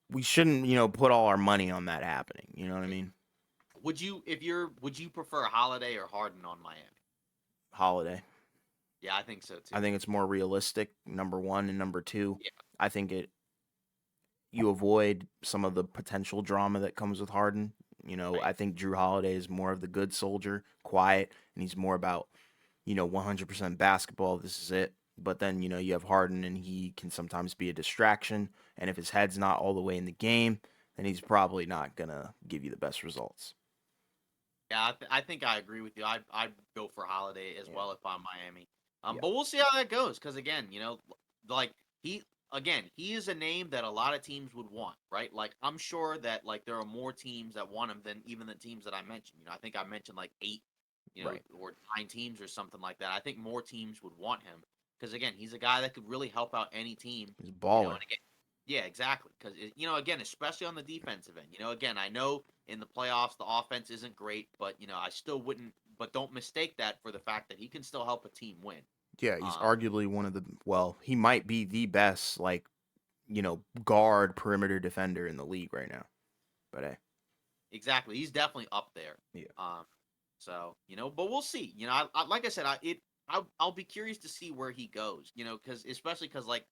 we shouldn't, put all our money on that happening. You know what I mean? Would you prefer Holiday or Harden on Miami? Holiday. Yeah, I think so I too. think it's more realistic, number one, and number two, Yeah, I think you avoid some of the potential drama that comes with Harden. right. I think Drew Holiday is more of the good soldier, quiet, and he's more about, 100% basketball. This is it. But then, you have Harden and he can sometimes be a distraction. And if his head's not all the way in the game, then he's probably not going to give you the best results. Yeah, I think I agree with you. I'd go for Holiday as Yeah. well if I'm Miami. Yeah. But we'll see how that goes because again, like he he is a name that a lot of teams would want, right? Like I'm sure that like there are more teams that want him than even the teams that I mentioned. I think I mentioned like 8, Right. or 9 teams or something like that. I think more teams would want him because again, he's a guy that could really help out any team. He's a And baller. again, yeah, exactly. Because again, especially on the defensive end. Again, I know in the playoffs the offense isn't great, but I still wouldn't. But don't mistake that for the fact that he can still help a team win. Yeah, he's Um, arguably he might be the best, like, guard perimeter defender in the league right now. But hey, exactly. He's definitely up there. yeah. Um, so but we'll see. Like I said, I'll be curious to see where he goes. Because especially because like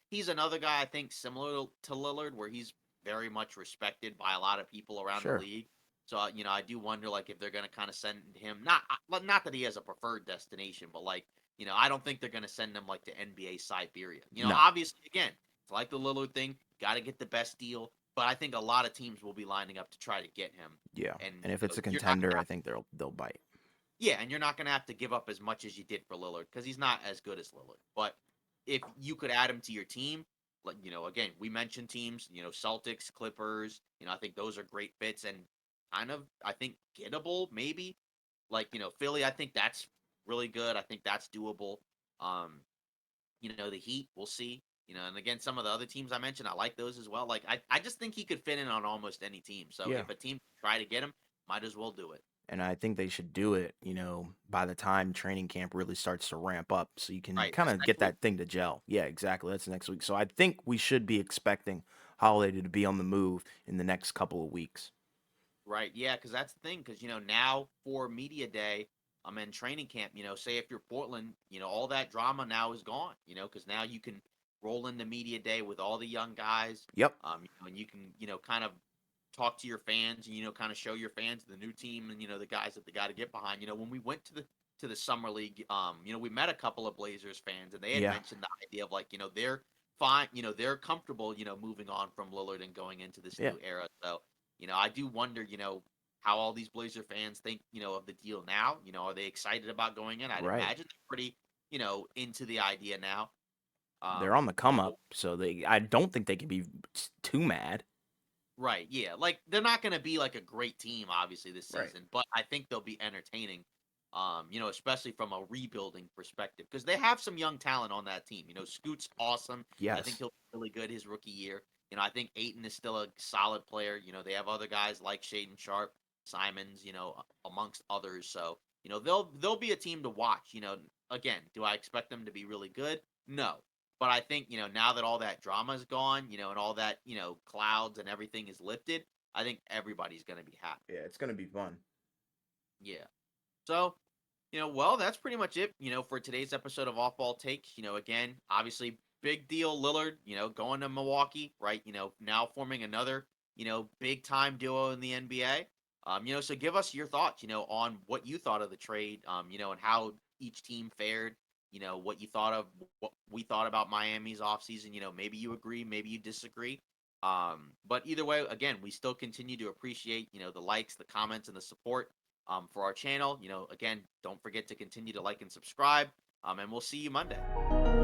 he's another guy I think similar to Lillard, where he's very much respected by a lot of people around the Sure. league. So I do wonder like if they're gonna kind of send him not that he has a preferred destination, but like I don't think they're gonna send him like to NBA Siberia. No. Obviously again it's like the Lillard thing, got to get the best deal. But I think a lot of teams will be lining up to try to get him, Yeah. and And if it's a you're not contender, gonna I think they'll bite. yeah, and you're not gonna have to give up as much as you did for Lillard because he's not as good as Lillard. But if you could add him to your team, like again, we mentioned teams, Celtics, Clippers. I think those are great fits and kind of I think gettable maybe. Like Philly, I think that's really good. I think that's doable. Um, the Heat, we'll see. And again, some of the other teams I mentioned, I like those as well. Like I just think he could fit in on almost any team. So Yeah. if a team try to get him, might as well do it. And I think they should do it, by the time training camp really starts to ramp up so you can Right. kind That's of next get week. that thing to gel. Yeah, exactly. That's next week. So I think we should be expecting Holiday to be on the move in the next couple of weeks. Right. Yeah, because that's the thing. Because now for media day, I'm in training camp. Say if you're Portland, all that drama now is gone. Because now you can roll into media day with all the young guys. Yep. And you can kind of talk to your fans and kind of show your fans the new team and the guys that they got to get behind. When we went to the summer league, we met a couple of Blazers fans and they had Yeah. mentioned the idea of like they're fine, they're comfortable, moving on from Lillard and going into this Yeah. new era. So I do wonder, how all these Blazer fans think, of the deal now. Are they excited about going in? I'd Right. imagine they're pretty, into the idea now. They're on the come But up, so I don't think they can be too mad. right, yeah. Like they're not going to be like a great team obviously this Right. season, but I think they'll be entertaining. Especially from a rebuilding perspective because they have some young talent on that team. Scoot's awesome. I think Yes. he'll be really good his rookie year. I think Aiton is still a solid player. They have other guys like Shaden Sharp, Simons, amongst others. So, they'll be a team to watch. Again, do I expect them to be really good? No. But I think, now that all that drama is gone, and all that, clouds and everything is lifted, I think everybody's going to be happy. Yeah, it's gonna be fun. Yeah. So, well, that's pretty much it, for today's episode of Off Ball Takes. Again, obviously, big deal Lillard, going to Milwaukee, right? Now forming another, big time duo in the NBA. So give us your thoughts, on what you thought of the trade, and how each team fared, what you thought of what we thought about Miami's offseason. Maybe you agree, maybe you disagree. But either way, again, we still continue to appreciate, the likes, the comments, and the support for our channel. Again, don't forget to continue to like and subscribe. And we'll see you Monday.